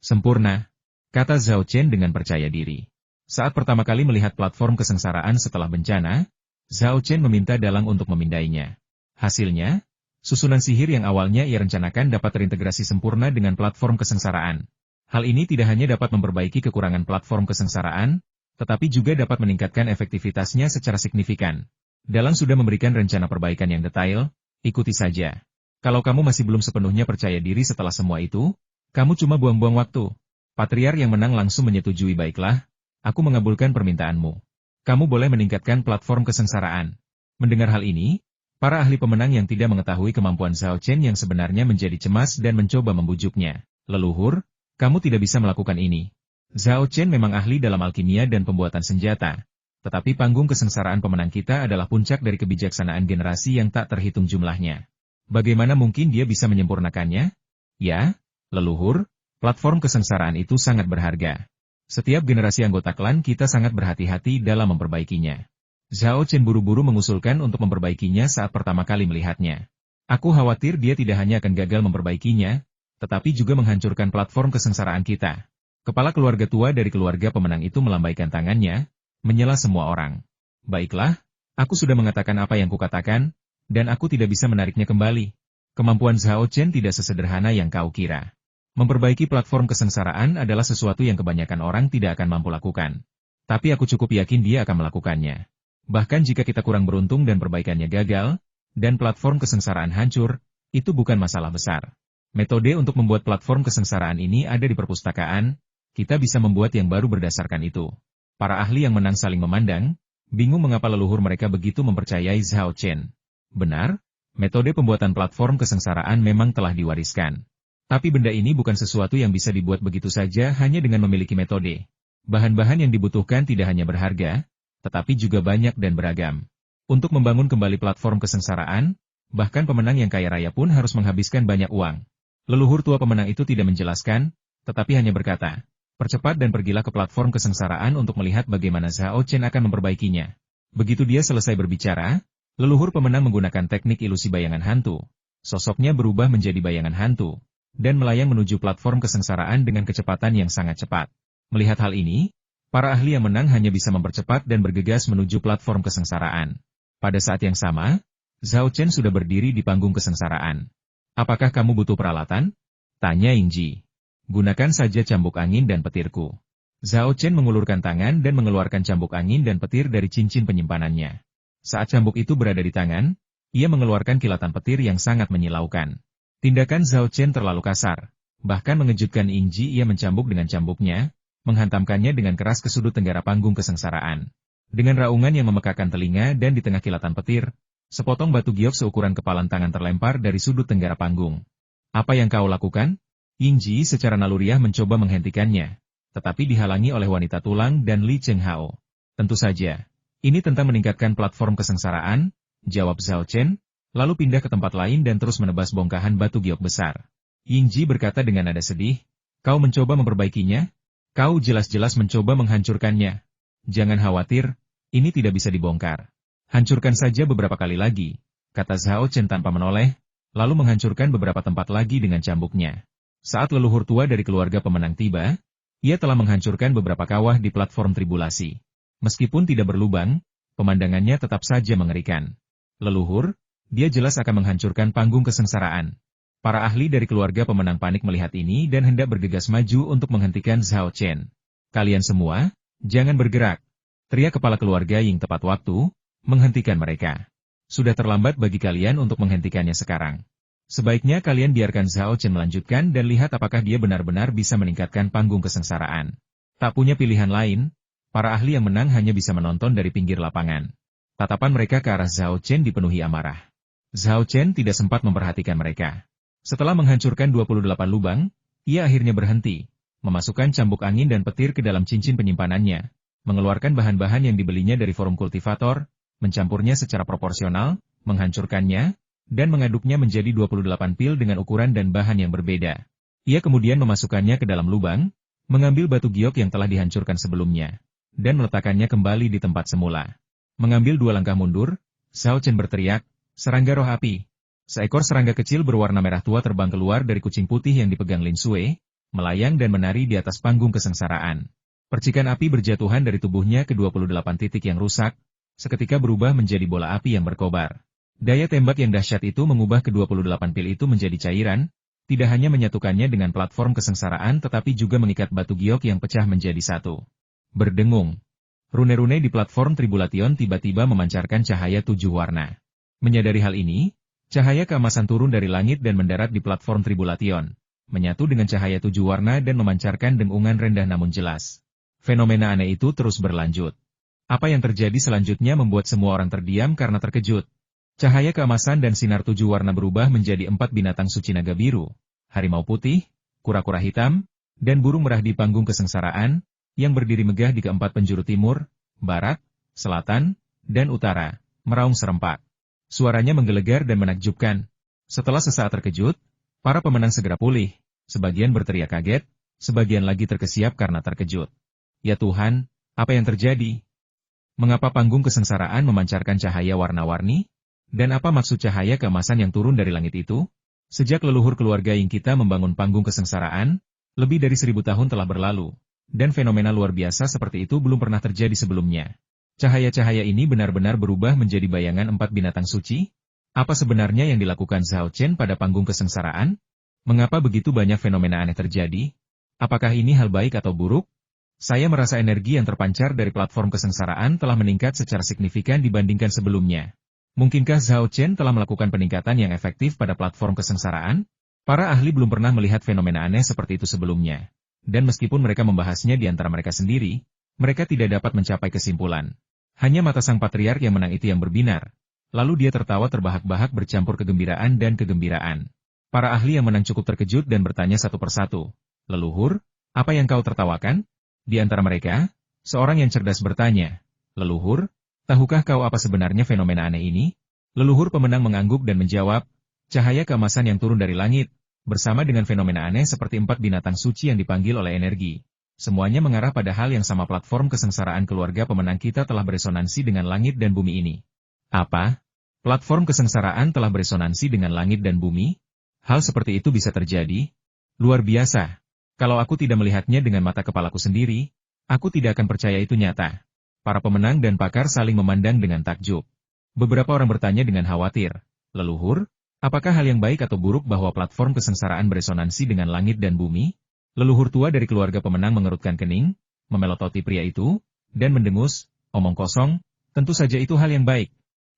S1: Sempurna, kata Zhao Chen dengan percaya diri. Saat pertama kali melihat platform kesengsaraan setelah bencana, Zhao Chen meminta dalang untuk memindainya. Hasilnya, susunan sihir yang awalnya ia rencanakan dapat terintegrasi sempurna dengan platform kesengsaraan. Hal ini tidak hanya dapat memperbaiki kekurangan platform kesengsaraan, tetapi juga dapat meningkatkan efektivitasnya secara signifikan. Dalang sudah memberikan rencana perbaikan yang detail, ikuti saja. Kalau kamu masih belum sepenuhnya percaya diri setelah semua itu, kamu cuma buang-buang waktu. Patriar yang menang langsung menyetujui. Baiklah, aku mengabulkan permintaanmu. Kamu boleh meningkatkan platform kesengsaraan. Mendengar hal ini, para ahli pemenang yang tidak mengetahui kemampuan Zhao Chen yang sebenarnya menjadi cemas dan mencoba membujuknya. Leluhur, kamu tidak bisa melakukan ini. Zhao Chen memang ahli dalam alkimia dan pembuatan senjata. Tetapi panggung kesengsaraan pemenang kita adalah puncak dari kebijaksanaan generasi yang tak terhitung jumlahnya. Bagaimana mungkin dia bisa menyempurnakannya? Ya, leluhur, platform kesengsaraan itu sangat berharga. Setiap generasi anggota klan kita sangat berhati-hati dalam memperbaikinya. Zhao Chen buru-buru mengusulkan untuk memperbaikinya saat pertama kali melihatnya. Aku khawatir dia tidak hanya akan gagal memperbaikinya, tetapi juga menghancurkan platform kesengsaraan kita. Kepala keluarga tua dari keluarga pemenang itu melambaikan tangannya, menyela semua orang. Baiklah, aku sudah mengatakan apa yang kukatakan, dan aku tidak bisa menariknya kembali. Kemampuan Zhao Chen tidak sesederhana yang kau kira. Memperbaiki platform kesengsaraan adalah sesuatu yang kebanyakan orang tidak akan mampu lakukan. Tapi aku cukup yakin dia akan melakukannya. Bahkan jika kita kurang beruntung dan perbaikannya gagal, dan platform kesengsaraan hancur, itu bukan masalah besar. Metode untuk membuat platform kesengsaraan ini ada di perpustakaan, kita bisa membuat yang baru berdasarkan itu. Para ahli yang menang saling memandang, bingung mengapa leluhur mereka begitu mempercayai Zhao Chen. Benar, metode pembuatan platform kesengsaraan memang telah diwariskan. Tapi benda ini bukan sesuatu yang bisa dibuat begitu saja hanya dengan memiliki metode. Bahan-bahan yang dibutuhkan tidak hanya berharga, tetapi juga banyak dan beragam. Untuk membangun kembali platform kesengsaraan, bahkan pemenang yang kaya raya pun harus menghabiskan banyak uang. Leluhur tua pemenang itu tidak menjelaskan, tetapi hanya berkata, percepat dan pergilah ke platform kesengsaraan untuk melihat bagaimana Zhao Chen akan memperbaikinya. Begitu dia selesai berbicara, leluhur pemenang menggunakan teknik ilusi bayangan hantu. Sosoknya berubah menjadi bayangan hantu, dan melayang menuju platform kesengsaraan dengan kecepatan yang sangat cepat. Melihat hal ini, Para ahli yang menang hanya bisa mempercepat dan bergegas menuju platform kesengsaraan. Pada saat yang sama, Zhao Chen sudah berdiri di panggung kesengsaraan. Apakah kamu butuh peralatan? Tanya Yingji. Gunakan saja cambuk angin dan petirku. Zhao Chen mengulurkan tangan dan mengeluarkan cambuk angin dan petir dari cincin penyimpanannya. Saat cambuk itu berada di tangan, ia mengeluarkan kilatan petir yang sangat menyilaukan. Tindakan Zhao Chen terlalu kasar. Bahkan mengejutkan Yingji, ia mencambuk dengan cambuknya, menghantamkannya dengan keras ke sudut tenggara panggung kesengsaraan. Dengan raungan yang memekakan telinga dan di tengah kilatan petir, sepotong batu giok seukuran kepalan tangan terlempar dari sudut tenggara panggung. Apa yang kau lakukan? Yingji secara naluriah mencoba menghentikannya, tetapi dihalangi oleh wanita tulang dan Li Chenghao. Tentu saja, ini tentang meningkatkan platform kesengsaraan, jawab Zhao Chen, lalu pindah ke tempat lain dan terus menebas bongkahan batu giok besar. Yingji berkata dengan nada sedih, kau mencoba memperbaikinya? Kau jelas-jelas mencoba menghancurkannya. Jangan khawatir, ini tidak bisa dibongkar. Hancurkan saja beberapa kali lagi, kata Zhao Chen tanpa menoleh, lalu menghancurkan beberapa tempat lagi dengan cambuknya. Saat leluhur tua dari keluarga pemenang tiba, ia telah menghancurkan beberapa kawah di platform tribulasi. Meskipun tidak berlubang, pemandangannya tetap saja mengerikan. Leluhur, dia jelas akan menghancurkan panggung kesengsaraan. Para ahli dari keluarga pemenang panik melihat ini dan hendak bergegas maju untuk menghentikan Zhao Chen. Kalian semua, jangan bergerak. Teriak kepala keluarga Ying tepat waktu, menghentikan mereka. Sudah terlambat bagi kalian untuk menghentikannya sekarang. Sebaiknya kalian biarkan Zhao Chen melanjutkan dan lihat apakah dia benar-benar bisa meningkatkan panggung kesengsaraan. Tak punya pilihan lain, para ahli yang menang hanya bisa menonton dari pinggir lapangan. Tatapan mereka ke arah Zhao Chen dipenuhi amarah. Zhao Chen tidak sempat memperhatikan mereka. Setelah menghancurkan 28 lubang, ia akhirnya berhenti, memasukkan cambuk angin dan petir ke dalam cincin penyimpanannya, mengeluarkan bahan-bahan yang dibelinya dari forum kultivator, mencampurnya secara proporsional, menghancurkannya, dan mengaduknya menjadi 28 pil dengan ukuran dan bahan yang berbeda. Ia kemudian memasukkannya ke dalam lubang, mengambil batu giok yang telah dihancurkan sebelumnya, dan meletakkannya kembali di tempat semula. Mengambil 2 langkah mundur, Zhao Chen berteriak, serangga roh api. Seekor serangga kecil berwarna merah tua terbang keluar dari kucing putih yang dipegang Lin Sui, melayang dan menari di atas panggung kesengsaraan. Percikan api berjatuhan dari tubuhnya ke 28 titik yang rusak, seketika berubah menjadi bola api yang berkobar. Daya tembak yang dahsyat itu mengubah ke 28 pil itu menjadi cairan, tidak hanya menyatukannya dengan platform kesengsaraan tetapi juga mengikat batu giok yang pecah menjadi satu. Berdengung. Rune-rune di platform Tribulation tiba-tiba memancarkan cahaya 7 warna. Menyadari hal ini, cahaya keemasan turun dari langit dan mendarat di platform Tribulation, menyatu dengan cahaya 7 warna dan memancarkan dengungan rendah namun jelas. Fenomena aneh itu terus berlanjut. Apa yang terjadi selanjutnya membuat semua orang terdiam karena terkejut. Cahaya keemasan dan sinar 7 warna berubah menjadi 4 binatang suci naga biru, harimau putih, kura-kura hitam, dan burung merah di panggung kesengsaraan, yang berdiri megah di keempat penjuru timur, barat, selatan, dan utara, meraung serempak. Suaranya menggelegar dan menakjubkan. Setelah sesaat terkejut, para pemenang segera pulih, sebagian berteriak kaget, sebagian lagi terkesiap karena terkejut. Ya Tuhan, apa yang terjadi? Mengapa panggung kesengsaraan memancarkan cahaya warna-warni? Dan apa maksud cahaya keemasan yang turun dari langit itu? Sejak leluhur keluarga Ying kita membangun panggung kesengsaraan, lebih dari 1000 tahun telah berlalu, dan fenomena luar biasa seperti itu belum pernah terjadi sebelumnya. Cahaya-cahaya ini benar-benar berubah menjadi bayangan 4 binatang suci? Apa sebenarnya yang dilakukan Zhao Chen pada panggung kesengsaraan? Mengapa begitu banyak fenomena aneh terjadi? Apakah ini hal baik atau buruk? Saya merasa energi yang terpancar dari platform kesengsaraan telah meningkat secara signifikan dibandingkan sebelumnya. Mungkinkah Zhao Chen telah melakukan peningkatan yang efektif pada platform kesengsaraan? Para ahli belum pernah melihat fenomena aneh seperti itu sebelumnya. Dan meskipun mereka membahasnya di antara mereka sendiri, mereka tidak dapat mencapai kesimpulan. Hanya mata sang patriark yang menang itu yang berbinar. Lalu dia tertawa terbahak-bahak bercampur kegembiraan dan kegembiraan. Para ahli yang menang cukup terkejut dan bertanya satu persatu. Leluhur, apa yang kau tertawakan? Di antara mereka, seorang yang cerdas bertanya. Leluhur, tahukah kau apa sebenarnya fenomena aneh ini? Leluhur pemenang mengangguk dan menjawab, cahaya keemasan yang turun dari langit, bersama dengan fenomena aneh seperti 4 binatang suci yang dipanggil oleh energi. Semuanya mengarah pada hal yang sama, platform kesengsaraan keluarga pemenang kita telah beresonansi dengan langit dan bumi ini. Apa? Platform kesengsaraan telah beresonansi dengan langit dan bumi? Hal seperti itu bisa terjadi? Luar biasa. Kalau aku tidak melihatnya dengan mata kepalaku sendiri, Aku tidak akan percaya itu nyata. Para pemenang dan pakar saling memandang dengan takjub. Beberapa orang bertanya dengan khawatir, leluhur, apakah hal yang baik atau buruk bahwa platform kesengsaraan beresonansi dengan langit dan bumi? Leluhur tua dari keluarga pemenang mengerutkan kening, memelototi pria itu, dan mendengus, omong kosong, tentu saja itu hal yang baik.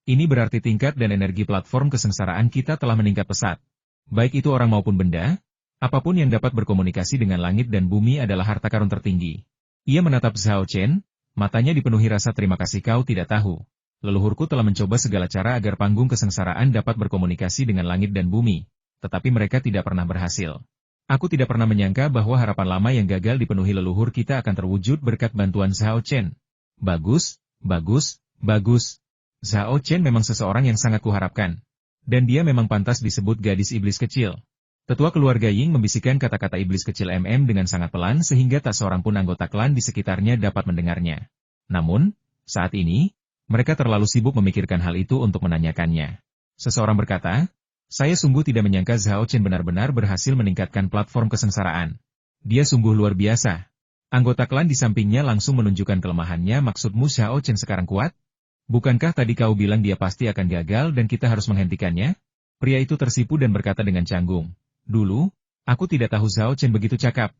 S1: Ini berarti tingkat dan energi platform kesengsaraan kita telah meningkat pesat. Baik itu orang maupun benda, apapun yang dapat berkomunikasi dengan langit dan bumi adalah harta karun tertinggi. Ia menatap Zhao Chen, matanya dipenuhi rasa terima kasih. Kau tidak tahu. Leluhurku telah mencoba segala cara agar panggung kesengsaraan dapat berkomunikasi dengan langit dan bumi, tetapi mereka tidak pernah berhasil. Aku tidak pernah menyangka bahwa harapan lama yang gagal dipenuhi leluhur kita akan terwujud berkat bantuan Zhao Chen. Bagus, bagus, bagus. Zhao Chen memang seseorang yang sangat kuharapkan. Dan dia memang pantas disebut gadis iblis kecil. Tetua keluarga Ying membisikkan kata-kata iblis kecil dengan sangat pelan sehingga tak seorang pun anggota klan di sekitarnya dapat mendengarnya. Namun, saat ini, mereka terlalu sibuk memikirkan hal itu untuk menanyakannya. Seseorang berkata, saya sungguh tidak menyangka Zhao Chen benar-benar berhasil meningkatkan platform kesengsaraan. Dia sungguh luar biasa. Anggota klan di sampingnya langsung menunjukkan kelemahannya. Maksudmu Zhao Chen sekarang kuat? Bukankah tadi kau bilang dia pasti akan gagal dan kita harus menghentikannya? Pria itu tersipu dan berkata dengan canggung. Dulu, aku tidak tahu Zhao Chen begitu cakap.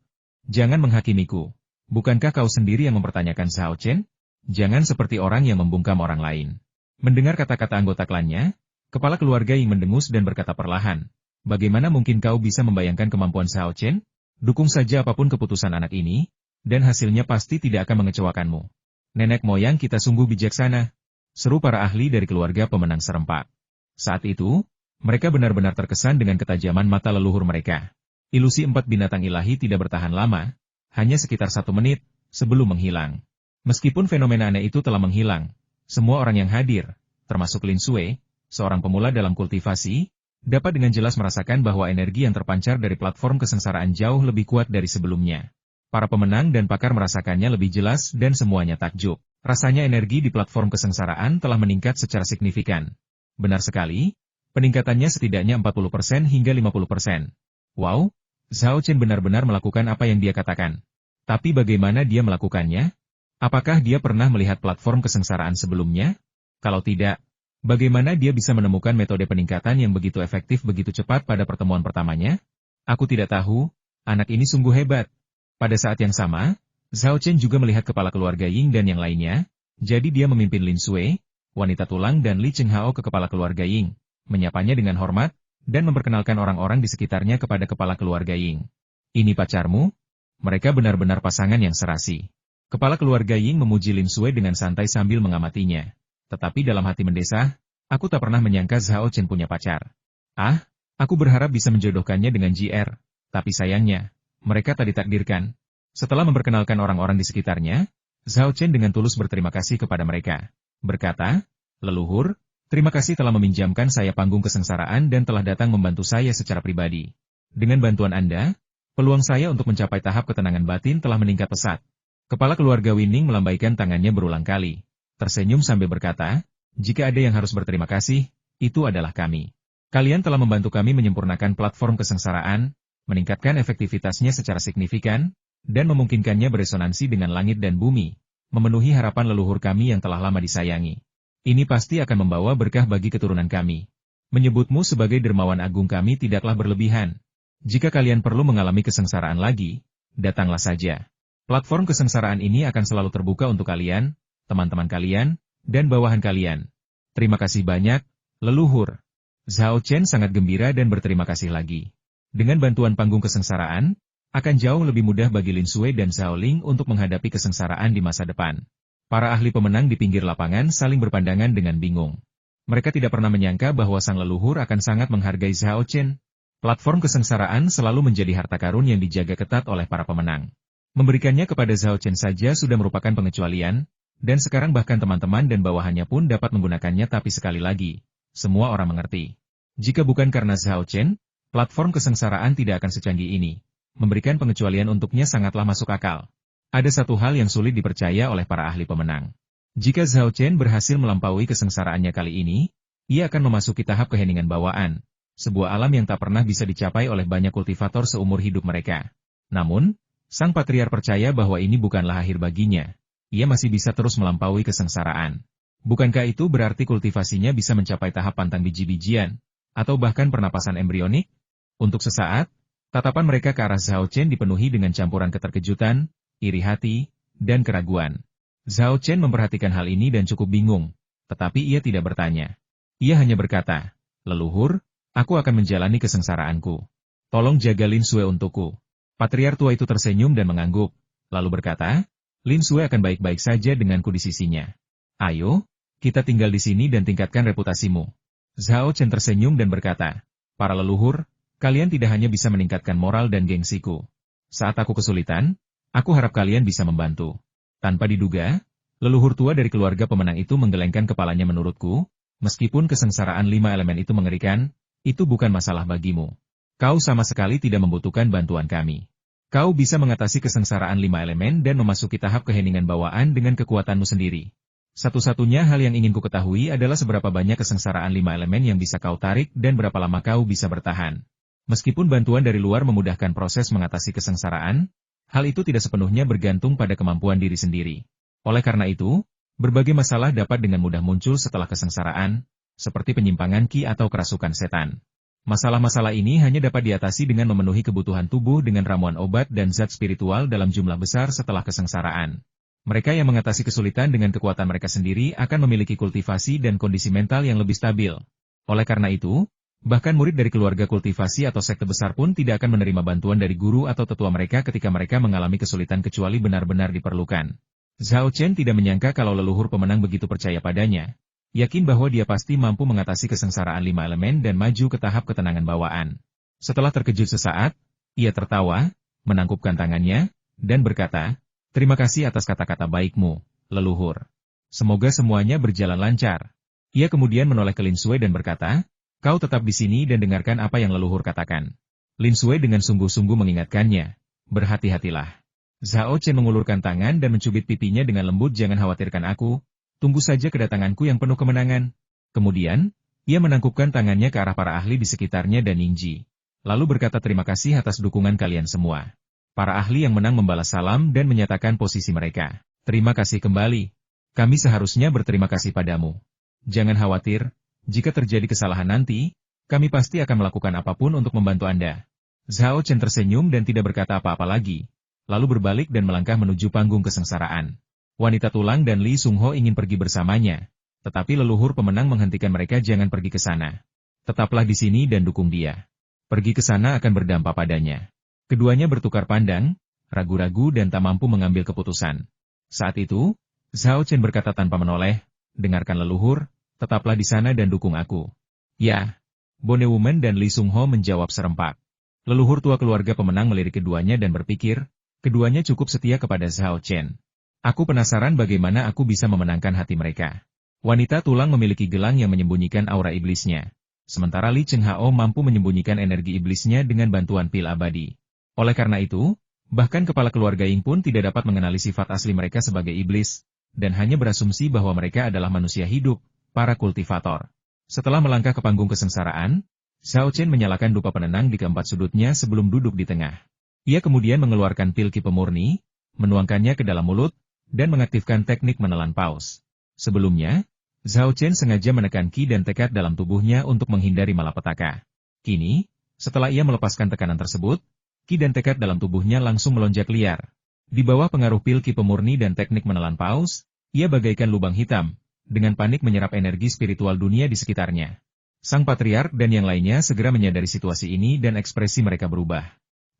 S1: Jangan menghakimiku. Bukankah kau sendiri yang mempertanyakan Zhao Chen? Jangan seperti orang yang membungkam orang lain. Mendengar kata-kata anggota klannya, kepala keluarga yang mendengus dan berkata perlahan, bagaimana mungkin kau bisa membayangkan kemampuan Zhao Chen? Dukung saja apapun keputusan anak ini, dan hasilnya pasti tidak akan mengecewakanmu. Nenek moyang kita sungguh bijaksana, seru para ahli dari keluarga pemenang serempak. Saat itu, mereka benar-benar terkesan dengan ketajaman mata leluhur mereka. Ilusi 4 binatang ilahi tidak bertahan lama, hanya sekitar 1 menit, sebelum menghilang. Meskipun fenomena aneh itu telah menghilang, semua orang yang hadir, termasuk Lin Sui, seorang pemula dalam kultivasi, dapat dengan jelas merasakan bahwa energi yang terpancar dari platform kesengsaraan jauh lebih kuat dari sebelumnya. Para pemenang dan pakar merasakannya lebih jelas dan semuanya takjub. Rasanya energi di platform kesengsaraan telah meningkat secara signifikan. Benar sekali, peningkatannya setidaknya 40% hingga 50%. Wow, Zhao Chen benar-benar melakukan apa yang dia katakan. Tapi bagaimana dia melakukannya? Apakah dia pernah melihat platform kesengsaraan sebelumnya? Kalau tidak, bagaimana dia bisa menemukan metode peningkatan yang begitu efektif begitu cepat pada pertemuan pertamanya? Aku tidak tahu, anak ini sungguh hebat. Pada saat yang sama, Zhao Chen juga melihat kepala keluarga Ying dan yang lainnya, jadi dia memimpin Lin Sui, wanita tulang dan Li Chenghao ke kepala keluarga Ying, menyapanya dengan hormat, dan memperkenalkan orang-orang di sekitarnya kepada kepala keluarga Ying. Ini pacarmu? Mereka benar-benar pasangan yang serasi. Kepala keluarga Ying memuji Lin Sui dengan santai sambil mengamatinya. Tetapi dalam hati mendesah, aku tak pernah menyangka Zhao Chen punya pacar. Ah, aku berharap bisa menjodohkannya dengan JR, tapi sayangnya, mereka tak ditakdirkan. Setelah memperkenalkan orang-orang di sekitarnya, Zhao Chen dengan tulus berterima kasih kepada mereka. Berkata, leluhur, terima kasih telah meminjamkan saya panggung kesengsaraan dan telah datang membantu saya secara pribadi. Dengan bantuan Anda, peluang saya untuk mencapai tahap ketenangan batin telah meningkat pesat. Kepala keluarga Winning melambaikan tangannya berulang kali. Tersenyum sambil berkata, jika ada yang harus berterima kasih, itu adalah kami. Kalian telah membantu kami menyempurnakan platform kesengsaraan, meningkatkan efektivitasnya secara signifikan, dan memungkinkannya beresonansi dengan langit dan bumi, memenuhi harapan leluhur kami yang telah lama disayangi. Ini pasti akan membawa berkah bagi keturunan kami. Menyebutmu sebagai dermawan agung kami tidaklah berlebihan. Jika kalian perlu mengalami kesengsaraan lagi, datanglah saja. Platform kesengsaraan ini akan selalu terbuka untuk kalian, teman-teman kalian, dan bawahan kalian. Terima kasih banyak, leluhur. Zhao Chen sangat gembira dan berterima kasih lagi. Dengan bantuan panggung kesengsaraan, akan jauh lebih mudah bagi Lin Sui dan Zhao Ling untuk menghadapi kesengsaraan di masa depan. Para ahli pemenang di pinggir lapangan saling berpandangan dengan bingung. Mereka tidak pernah menyangka bahwa sang leluhur akan sangat menghargai Zhao Chen. Platform kesengsaraan selalu menjadi harta karun yang dijaga ketat oleh para pemenang. Memberikannya kepada Zhao Chen saja sudah merupakan pengecualian, dan sekarang bahkan teman-teman dan bawahannya pun dapat menggunakannya. Tapi sekali lagi, semua orang mengerti. Jika bukan karena Zhao Chen, platform kesengsaraan tidak akan secanggih ini. Memberikan pengecualian untuknya sangatlah masuk akal. Ada satu hal yang sulit dipercaya oleh para ahli pemenang. Jika Zhao Chen berhasil melampaui kesengsaraannya kali ini, ia akan memasuki tahap keheningan bawaan, sebuah alam yang tak pernah bisa dicapai oleh banyak kultivator seumur hidup mereka. Namun, Sang patriar percaya bahwa ini bukanlah akhir baginya. Ia masih bisa terus melampaui kesengsaraan. Bukankah itu berarti kultivasinya bisa mencapai tahap pantang biji-bijian, atau bahkan pernapasan embrionik? Untuk sesaat, tatapan mereka ke arah Zhao Chen dipenuhi dengan campuran keterkejutan, iri hati, dan keraguan. Zhao Chen memperhatikan hal ini dan cukup bingung, tetapi ia tidak bertanya. Ia hanya berkata, "Leluhur, aku akan menjalani kesengsaraanku. Tolong jaga Lin Xue untukku." Patriar tua itu tersenyum dan mengangguk, lalu berkata, "Lin Xue akan baik-baik saja denganku di sisinya. Ayo, kita tinggal di sini dan tingkatkan reputasimu." Zhao Chen tersenyum dan berkata, "Para leluhur, kalian tidak hanya bisa meningkatkan moral dan gengsiku. Saat aku kesulitan, aku harap kalian bisa membantu." Tanpa diduga, leluhur tua dari keluarga pemenang itu menggelengkan kepalanya. "Menurutku, meskipun kesengsaraan 5 elemen itu mengerikan, itu bukan masalah bagimu. Kau sama sekali tidak membutuhkan bantuan kami. Kau bisa mengatasi kesengsaraan 5 elemen dan memasuki tahap keheningan bawaan dengan kekuatanmu sendiri. Satu-satunya hal yang ingin ku ketahui adalah seberapa banyak kesengsaraan 5 elemen yang bisa kau tarik dan berapa lama kau bisa bertahan. Meskipun bantuan dari luar memudahkan proses mengatasi kesengsaraan, hal itu tidak sepenuhnya bergantung pada kemampuan diri sendiri. Oleh karena itu, berbagai masalah dapat dengan mudah muncul setelah kesengsaraan, seperti penyimpangan ki atau kerasukan setan. Masalah-masalah ini hanya dapat diatasi dengan memenuhi kebutuhan tubuh dengan ramuan obat dan zat spiritual dalam jumlah besar setelah kesengsaraan. Mereka yang mengatasi kesulitan dengan kekuatan mereka sendiri akan memiliki kultivasi dan kondisi mental yang lebih stabil. Oleh karena itu, bahkan murid dari keluarga kultivasi atau sekte besar pun tidak akan menerima bantuan dari guru atau tetua mereka ketika mereka mengalami kesulitan kecuali benar-benar diperlukan. Zhao Chen tidak menyangka kalau leluhur pemenang begitu percaya padanya. Yakin bahwa dia pasti mampu mengatasi kesengsaraan 5 elemen dan maju ke tahap ketenangan bawaan. Setelah terkejut sesaat, ia tertawa, menangkupkan tangannya, dan berkata, "Terima kasih atas kata-kata baikmu, leluhur. Semoga semuanya berjalan lancar." Ia kemudian menoleh ke Lin Xue dan berkata, "Kau tetap di sini dan dengarkan apa yang leluhur katakan." Lin Xue dengan sungguh-sungguh mengingatkannya, "Berhati-hatilah." Zhao Chen mengulurkan tangan dan mencubit pipinya dengan lembut. "Jangan khawatirkan aku. Tunggu saja kedatanganku yang penuh kemenangan." Kemudian, ia menangkupkan tangannya ke arah para ahli di sekitarnya dan Ningji. Lalu berkata, "Terima kasih atas dukungan kalian semua." Para ahli yang menang membalas salam dan menyatakan posisi mereka. "Terima kasih kembali. Kami seharusnya berterima kasih padamu. Jangan khawatir, jika terjadi kesalahan nanti, kami pasti akan melakukan apapun untuk membantu Anda." Zhao Chen tersenyum dan tidak berkata apa-apa lagi, lalu berbalik dan melangkah menuju panggung kesengsaraan. Wanita tulang dan Li Sungho ingin pergi bersamanya, tetapi leluhur pemenang menghentikan mereka. "Jangan pergi ke sana. Tetaplah di sini dan dukung dia. Pergi ke sana akan berdampak padanya." Keduanya bertukar pandang, ragu-ragu dan tak mampu mengambil keputusan. Saat itu, Zhao Chen berkata tanpa menoleh, "Dengarkan leluhur, tetaplah di sana dan dukung aku." "Ya." Bone Woman dan Li Sungho menjawab serempak. Leluhur tua keluarga pemenang melirik keduanya dan berpikir, keduanya cukup setia kepada Zhao Chen. "Aku penasaran bagaimana aku bisa memenangkan hati mereka." Wanita tulang memiliki gelang yang menyembunyikan aura iblisnya. Sementara Li Cheng Hao mampu menyembunyikan energi iblisnya dengan bantuan pil abadi. Oleh karena itu, bahkan kepala keluarga Ying pun tidak dapat mengenali sifat asli mereka sebagai iblis, dan hanya berasumsi bahwa mereka adalah manusia hidup, para kultivator. Setelah melangkah ke panggung kesengsaraan, Zhao Chen menyalakan dupa penenang di keempat sudutnya sebelum duduk di tengah. Ia kemudian mengeluarkan pil ki pemurni, menuangkannya ke dalam mulut, dan mengaktifkan teknik menelan paus. Sebelumnya, Zhao Chen sengaja menekan ki dan tekad dalam tubuhnya untuk menghindari malapetaka. Kini, setelah ia melepaskan tekanan tersebut, ki dan tekad dalam tubuhnya langsung melonjak liar. Di bawah pengaruh pil ki pemurni dan teknik menelan paus, ia bagaikan lubang hitam, dengan panik menyerap energi spiritual dunia di sekitarnya. Sang patriark dan yang lainnya segera menyadari situasi ini dan ekspresi mereka berubah.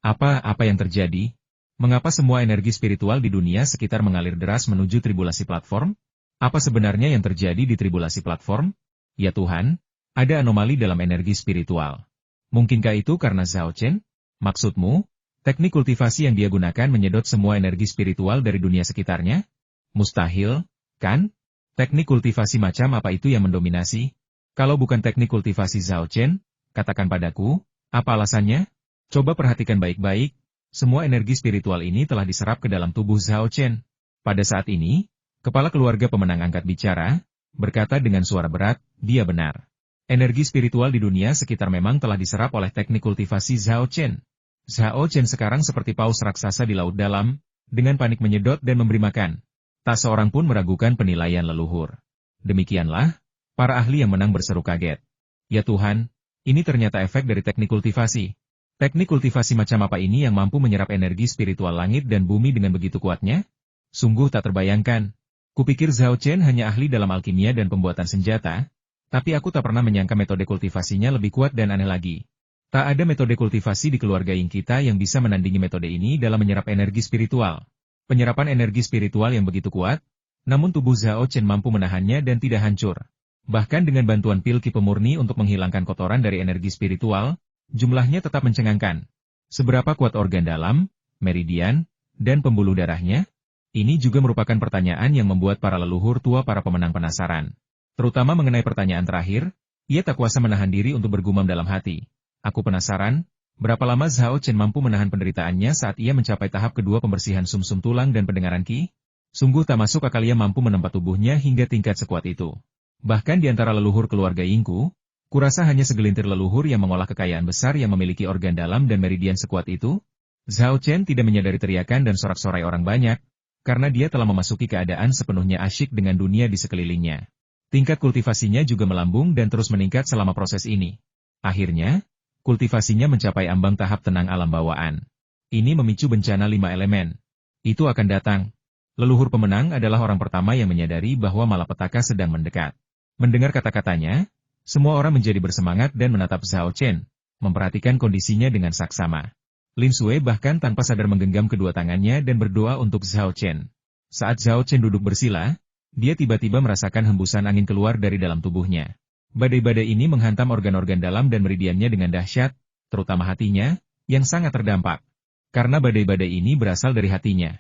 S1: Apa yang terjadi? Mengapa semua energi spiritual di dunia sekitar mengalir deras menuju tribulasi platform? Apa sebenarnya yang terjadi di tribulasi platform? Ya Tuhan, ada anomali dalam energi spiritual. Mungkinkah itu karena Zhao Chen? Maksudmu, teknik kultivasi yang dia gunakan menyedot semua energi spiritual dari dunia sekitarnya? Mustahil, kan? Teknik kultivasi macam apa itu yang mendominasi? Kalau bukan teknik kultivasi Zhao Chen, katakan padaku, apa alasannya? Coba perhatikan baik-baik. Semua energi spiritual ini telah diserap ke dalam tubuh Zhao Chen. Pada saat ini, kepala keluarga pemenang angkat bicara, berkata dengan suara berat, "Dia benar. Energi spiritual di dunia sekitar memang telah diserap oleh teknik kultivasi Zhao Chen." Zhao Chen sekarang seperti paus raksasa di laut dalam, dengan panik menyedot dan memberi makan. Tak seorang pun meragukan penilaian leluhur. Demikianlah, para ahli yang menang berseru kaget. Ya Tuhan, ini ternyata efek dari teknik kultivasi. Teknik kultivasi macam apa ini yang mampu menyerap energi spiritual langit dan bumi dengan begitu kuatnya? Sungguh tak terbayangkan. Kupikir Zhao Chen hanya ahli dalam alkimia dan pembuatan senjata, tapi aku tak pernah menyangka metode kultivasinya lebih kuat dan aneh lagi. Tak ada metode kultivasi di keluarga Ying kita yang bisa menandingi metode ini dalam menyerap energi spiritual. Penyerapan energi spiritual yang begitu kuat, namun tubuh Zhao Chen mampu menahannya dan tidak hancur. Bahkan dengan bantuan pil Ki pemurni untuk menghilangkan kotoran dari energi spiritual, jumlahnya tetap mencengangkan. Seberapa kuat organ dalam, meridian, dan pembuluh darahnya? Ini juga merupakan pertanyaan yang membuat para leluhur tua para pemenang penasaran. Terutama mengenai pertanyaan terakhir, ia tak kuasa menahan diri untuk bergumam dalam hati. Aku penasaran, berapa lama Zhao Chen mampu menahan penderitaannya saat ia mencapai tahap kedua pembersihan sumsum tulang dan pendengaran Qi? Sungguh tak masuk akal ia mampu menempa tubuhnya hingga tingkat sekuat itu. Bahkan di antara leluhur keluarga Yingku, kurasa hanya segelintir leluhur yang mengolah kekayaan besar yang memiliki organ dalam dan meridian sekuat itu. Zhao Chen tidak menyadari teriakan dan sorak-sorai orang banyak, karena dia telah memasuki keadaan sepenuhnya asyik dengan dunia di sekelilingnya. Tingkat kultivasinya juga melambung dan terus meningkat selama proses ini. Akhirnya, kultivasinya mencapai ambang tahap tenang alam bawaan. Ini memicu bencana 5 elemen. Itu akan datang. Leluhur pemenang adalah orang pertama yang menyadari bahwa malapetaka sedang mendekat. Mendengar kata-katanya, semua orang menjadi bersemangat dan menatap Zhao Chen, memperhatikan kondisinya dengan saksama. Lin Sui bahkan tanpa sadar menggenggam kedua tangannya dan berdoa untuk Zhao Chen. Saat Zhao Chen duduk bersila, dia tiba-tiba merasakan hembusan angin keluar dari dalam tubuhnya. Badai-badai ini menghantam organ-organ dalam dan meridiannya dengan dahsyat, terutama hatinya, yang sangat terdampak. Karena badai-badai ini berasal dari hatinya.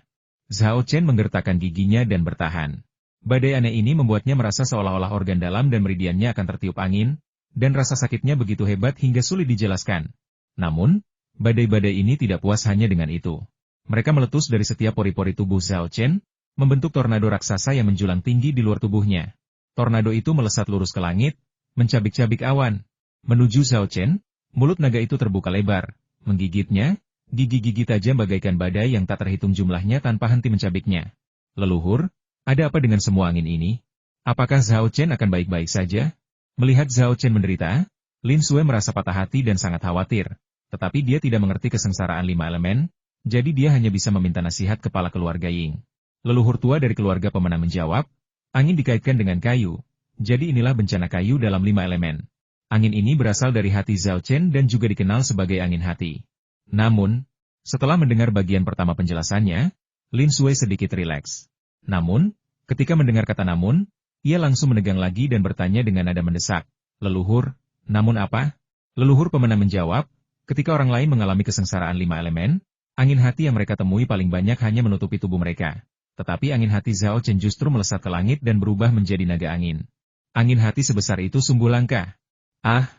S1: Zhao Chen menggertakkan giginya dan bertahan. Badai aneh ini membuatnya merasa seolah-olah organ dalam dan meridiannya akan tertiup angin, dan rasa sakitnya begitu hebat hingga sulit dijelaskan. Namun, badai-badai ini tidak puas hanya dengan itu. Mereka meletus dari setiap pori-pori tubuh Zhao Chen, membentuk tornado raksasa yang menjulang tinggi di luar tubuhnya. Tornado itu melesat lurus ke langit, mencabik-cabik awan. Menuju Zhao Chen, mulut naga itu terbuka lebar, menggigitnya, gigi-gigi tajam bagaikan badai yang tak terhitung jumlahnya tanpa henti mencabiknya. Leluhur, ada apa dengan semua angin ini? Apakah Zhao Chen akan baik-baik saja? Melihat Zhao Chen menderita, Lin Sui merasa patah hati dan sangat khawatir. Tetapi dia tidak mengerti kesengsaraan 5 elemen, jadi dia hanya bisa meminta nasihat kepala keluarga Ying. Leluhur tua dari keluarga pemenang menjawab, angin dikaitkan dengan kayu. Jadi inilah bencana kayu dalam 5 elemen. Angin ini berasal dari hati Zhao Chen dan juga dikenal sebagai angin hati. Namun, setelah mendengar bagian pertama penjelasannya, Lin Sui sedikit rileks. Namun, ketika mendengar kata namun, ia langsung menegang lagi dan bertanya dengan nada mendesak. Leluhur, namun apa? Leluhur pemenang menjawab, ketika orang lain mengalami kesengsaraan 5 elemen, angin hati yang mereka temui paling banyak hanya menutupi tubuh mereka. Tetapi angin hati Zhao Chen justru melesat ke langit dan berubah menjadi naga angin. Angin hati sebesar itu sungguh langka. Ah,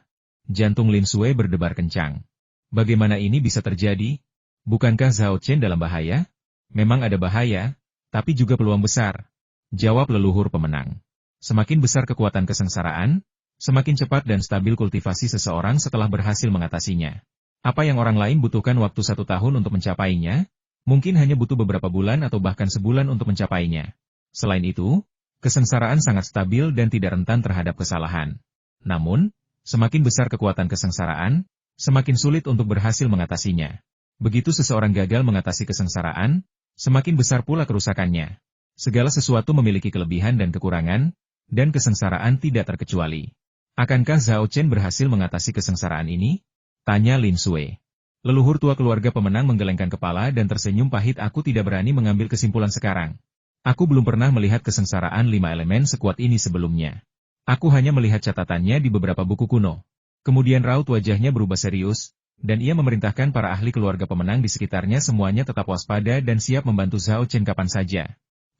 S1: jantung Lin Sui berdebar kencang. Bagaimana ini bisa terjadi? Bukankah Zhao Chen dalam bahaya? Memang ada bahaya, tapi juga peluang besar. Jawab leluhur pemenang. Semakin besar kekuatan kesengsaraan, semakin cepat dan stabil kultivasi seseorang setelah berhasil mengatasinya. Apa yang orang lain butuhkan waktu 1 tahun untuk mencapainya, mungkin hanya butuh beberapa bulan atau bahkan sebulan untuk mencapainya. Selain itu, kesengsaraan sangat stabil dan tidak rentan terhadap kesalahan. Namun, semakin besar kekuatan kesengsaraan, semakin sulit untuk berhasil mengatasinya. Begitu seseorang gagal mengatasi kesengsaraan, semakin besar pula kerusakannya. Segala sesuatu memiliki kelebihan dan kekurangan, dan kesengsaraan tidak terkecuali. Akankah Zhao Chen berhasil mengatasi kesengsaraan ini? Tanya Lin Sui. Leluhur tua keluarga pemenang menggelengkan kepala dan tersenyum pahit. Aku tidak berani mengambil kesimpulan sekarang. Aku belum pernah melihat kesengsaraan 5 elemen sekuat ini sebelumnya. Aku hanya melihat catatannya di beberapa buku kuno. Kemudian raut wajahnya berubah serius, dan ia memerintahkan para ahli keluarga pemenang di sekitarnya semuanya tetap waspada dan siap membantu Zhao Chen kapan saja.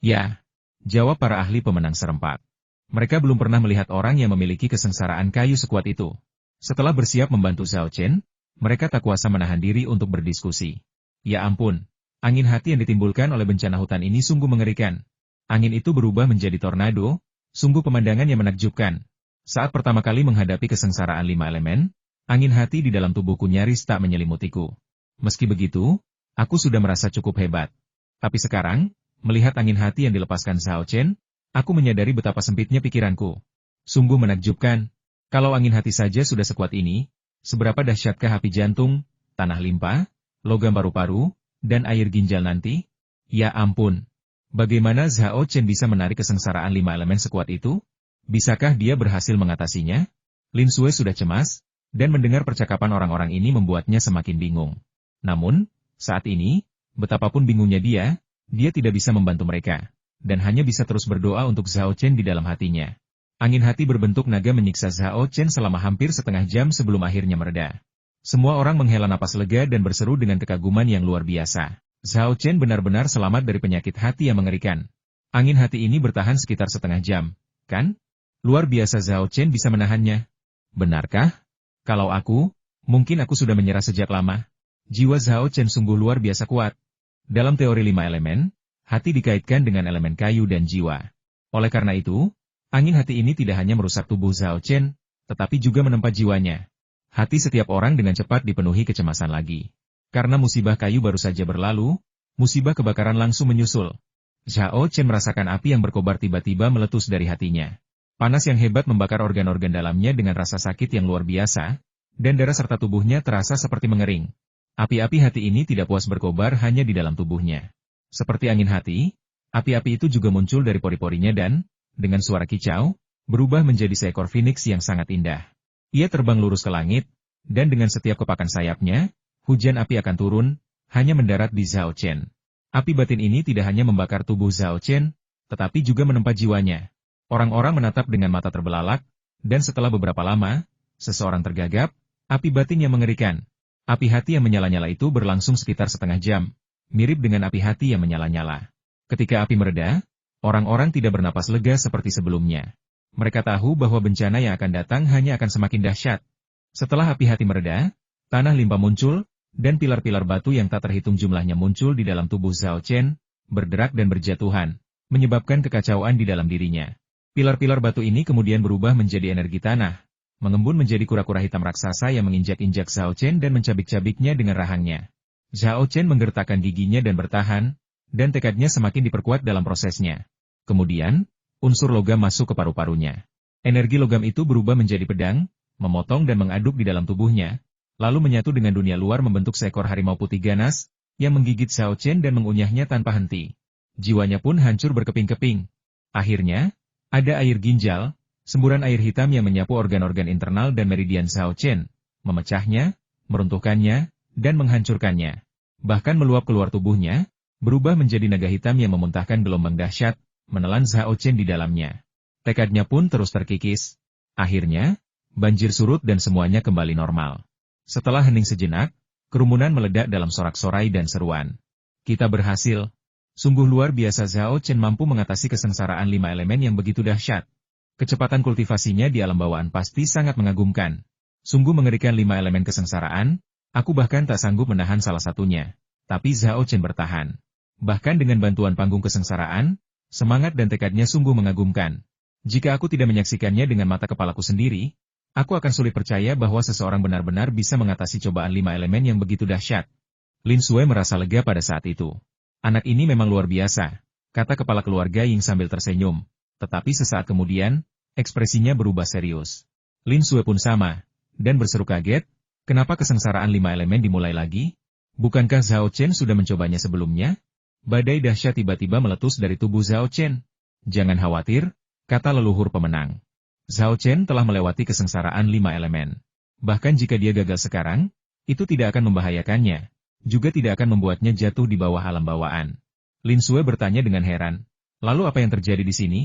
S1: Ya, jawab para ahli pemenang serempak. Mereka belum pernah melihat orang yang memiliki kesengsaraan kayu sekuat itu. Setelah bersiap membantu Zhao Chen, mereka tak kuasa menahan diri untuk berdiskusi. Ya ampun. Angin hati yang ditimbulkan oleh bencana hutan ini sungguh mengerikan. Angin itu berubah menjadi tornado, sungguh pemandangan yang menakjubkan. Saat pertama kali menghadapi kesengsaraan 5 elemen, angin hati di dalam tubuhku nyaris tak menyelimutiku. Meski begitu, aku sudah merasa cukup hebat. Tapi sekarang, melihat angin hati yang dilepaskan Zhao Chen, aku menyadari betapa sempitnya pikiranku. Sungguh menakjubkan. Kalau angin hati saja sudah sekuat ini, seberapa dahsyatkah api jantung, tanah limpah, logam paru-paru, dan air ginjal nanti? Ya ampun. Bagaimana Zhao Chen bisa menarik kesengsaraan 5 elemen sekuat itu? Bisakah dia berhasil mengatasinya? Lin Sue sudah cemas, dan mendengar percakapan orang-orang ini membuatnya semakin bingung. Namun, saat ini, betapapun bingungnya dia tidak bisa membantu mereka, dan hanya bisa terus berdoa untuk Zhao Chen di dalam hatinya. Angin hati berbentuk naga menyiksa Zhao Chen selama hampir setengah jam sebelum akhirnya mereda. Semua orang menghela napas lega dan berseru dengan kekaguman yang luar biasa. Zhao Chen benar-benar selamat dari penyakit hati yang mengerikan. Angin hati ini bertahan sekitar setengah jam, kan? Luar biasa Zhao Chen bisa menahannya. Benarkah? Kalau mungkin aku sudah menyerah sejak lama. Jiwa Zhao Chen sungguh luar biasa kuat. Dalam teori 5 elemen, hati dikaitkan dengan elemen kayu dan jiwa. Oleh karena itu, angin hati ini tidak hanya merusak tubuh Zhao Chen, tetapi juga menempa jiwanya. Hati setiap orang dengan cepat dipenuhi kecemasan lagi. Karena musibah kayu baru saja berlalu, musibah kebakaran langsung menyusul. Zhao Chen merasakan api yang berkobar tiba-tiba meletus dari hatinya. Panas yang hebat membakar organ-organ dalamnya dengan rasa sakit yang luar biasa, dan darah serta tubuhnya terasa seperti mengering. Api-api hati ini tidak puas berkobar hanya di dalam tubuhnya. Seperti angin hati, api-api itu juga muncul dari pori-porinya dan, dengan suara kicau, berubah menjadi seekor phoenix yang sangat indah. Ia terbang lurus ke langit, dan dengan setiap kepakan sayapnya, hujan api akan turun, hanya mendarat di Zhao Chen. Api batin ini tidak hanya membakar tubuh Zhao Chen, tetapi juga menempa jiwanya. Orang-orang menatap dengan mata terbelalak, dan setelah beberapa lama, seseorang tergagap, api batin yang mengerikan. Api hati yang menyala-nyala itu berlangsung sekitar setengah jam, mirip dengan api hati yang menyala-nyala. Ketika api mereda, orang-orang tidak bernapas lega seperti sebelumnya. Mereka tahu bahwa bencana yang akan datang hanya akan semakin dahsyat. Setelah api hati mereda, tanah limpah muncul, dan pilar-pilar batu yang tak terhitung jumlahnya muncul di dalam tubuh Zhao Chen, berderak dan berjatuhan, menyebabkan kekacauan di dalam dirinya. Pilar-pilar batu ini kemudian berubah menjadi energi tanah, mengembun menjadi kura-kura hitam raksasa yang menginjak-injak Zhao Chen dan mencabik-cabiknya dengan rahangnya. Zhao Chen menggertakkan giginya dan bertahan, dan tekadnya semakin diperkuat dalam prosesnya. Kemudian, unsur logam masuk ke paru-parunya. Energi logam itu berubah menjadi pedang, memotong dan mengaduk di dalam tubuhnya, lalu menyatu dengan dunia luar membentuk seekor harimau putih ganas, yang menggigit Zhao Chen dan mengunyahnya tanpa henti. Jiwanya pun hancur berkeping-keping. Akhirnya, ada air ginjal, semburan air hitam yang menyapu organ-organ internal dan meridian Zhao Chen, memecahnya, meruntuhkannya, dan menghancurkannya. Bahkan meluap keluar tubuhnya, berubah menjadi naga hitam yang memuntahkan gelombang dahsyat, menelan Zhao Chen di dalamnya. Tekadnya pun terus terkikis. Akhirnya, banjir surut dan semuanya kembali normal. Setelah hening sejenak, kerumunan meledak dalam sorak-sorai dan seruan. Kita berhasil. Sungguh luar biasa Zhao Chen mampu mengatasi kesengsaraan 5 elemen yang begitu dahsyat. Kecepatan kultivasinya di alam bawaan pasti sangat mengagumkan. Sungguh mengerikan 5 elemen kesengsaraan, aku bahkan tak sanggup menahan salah satunya. Tapi Zhao Chen bertahan. Bahkan dengan bantuan panggung kesengsaraan, semangat dan tekadnya sungguh mengagumkan. Jika aku tidak menyaksikannya dengan mata kepalaku sendiri, aku akan sulit percaya bahwa seseorang benar-benar bisa mengatasi cobaan 5 elemen yang begitu dahsyat. Lin Sue merasa lega pada saat itu. Anak ini memang luar biasa, kata kepala keluarga Ying sambil tersenyum. Tetapi sesaat kemudian, ekspresinya berubah serius. Lin Sue pun sama, dan berseru kaget, kenapa kesengsaraan 5 elemen dimulai lagi? Bukankah Zhao Chen sudah mencobanya sebelumnya? Badai dahsyat tiba-tiba meletus dari tubuh Zhao Chen. Jangan khawatir, kata leluhur pemenang. Zhao Chen telah melewati kesengsaraan 5 elemen. Bahkan jika dia gagal sekarang, itu tidak akan membahayakannya, juga tidak akan membuatnya jatuh di bawah alam bawaan. Lin Sue bertanya dengan heran, lalu apa yang terjadi di sini?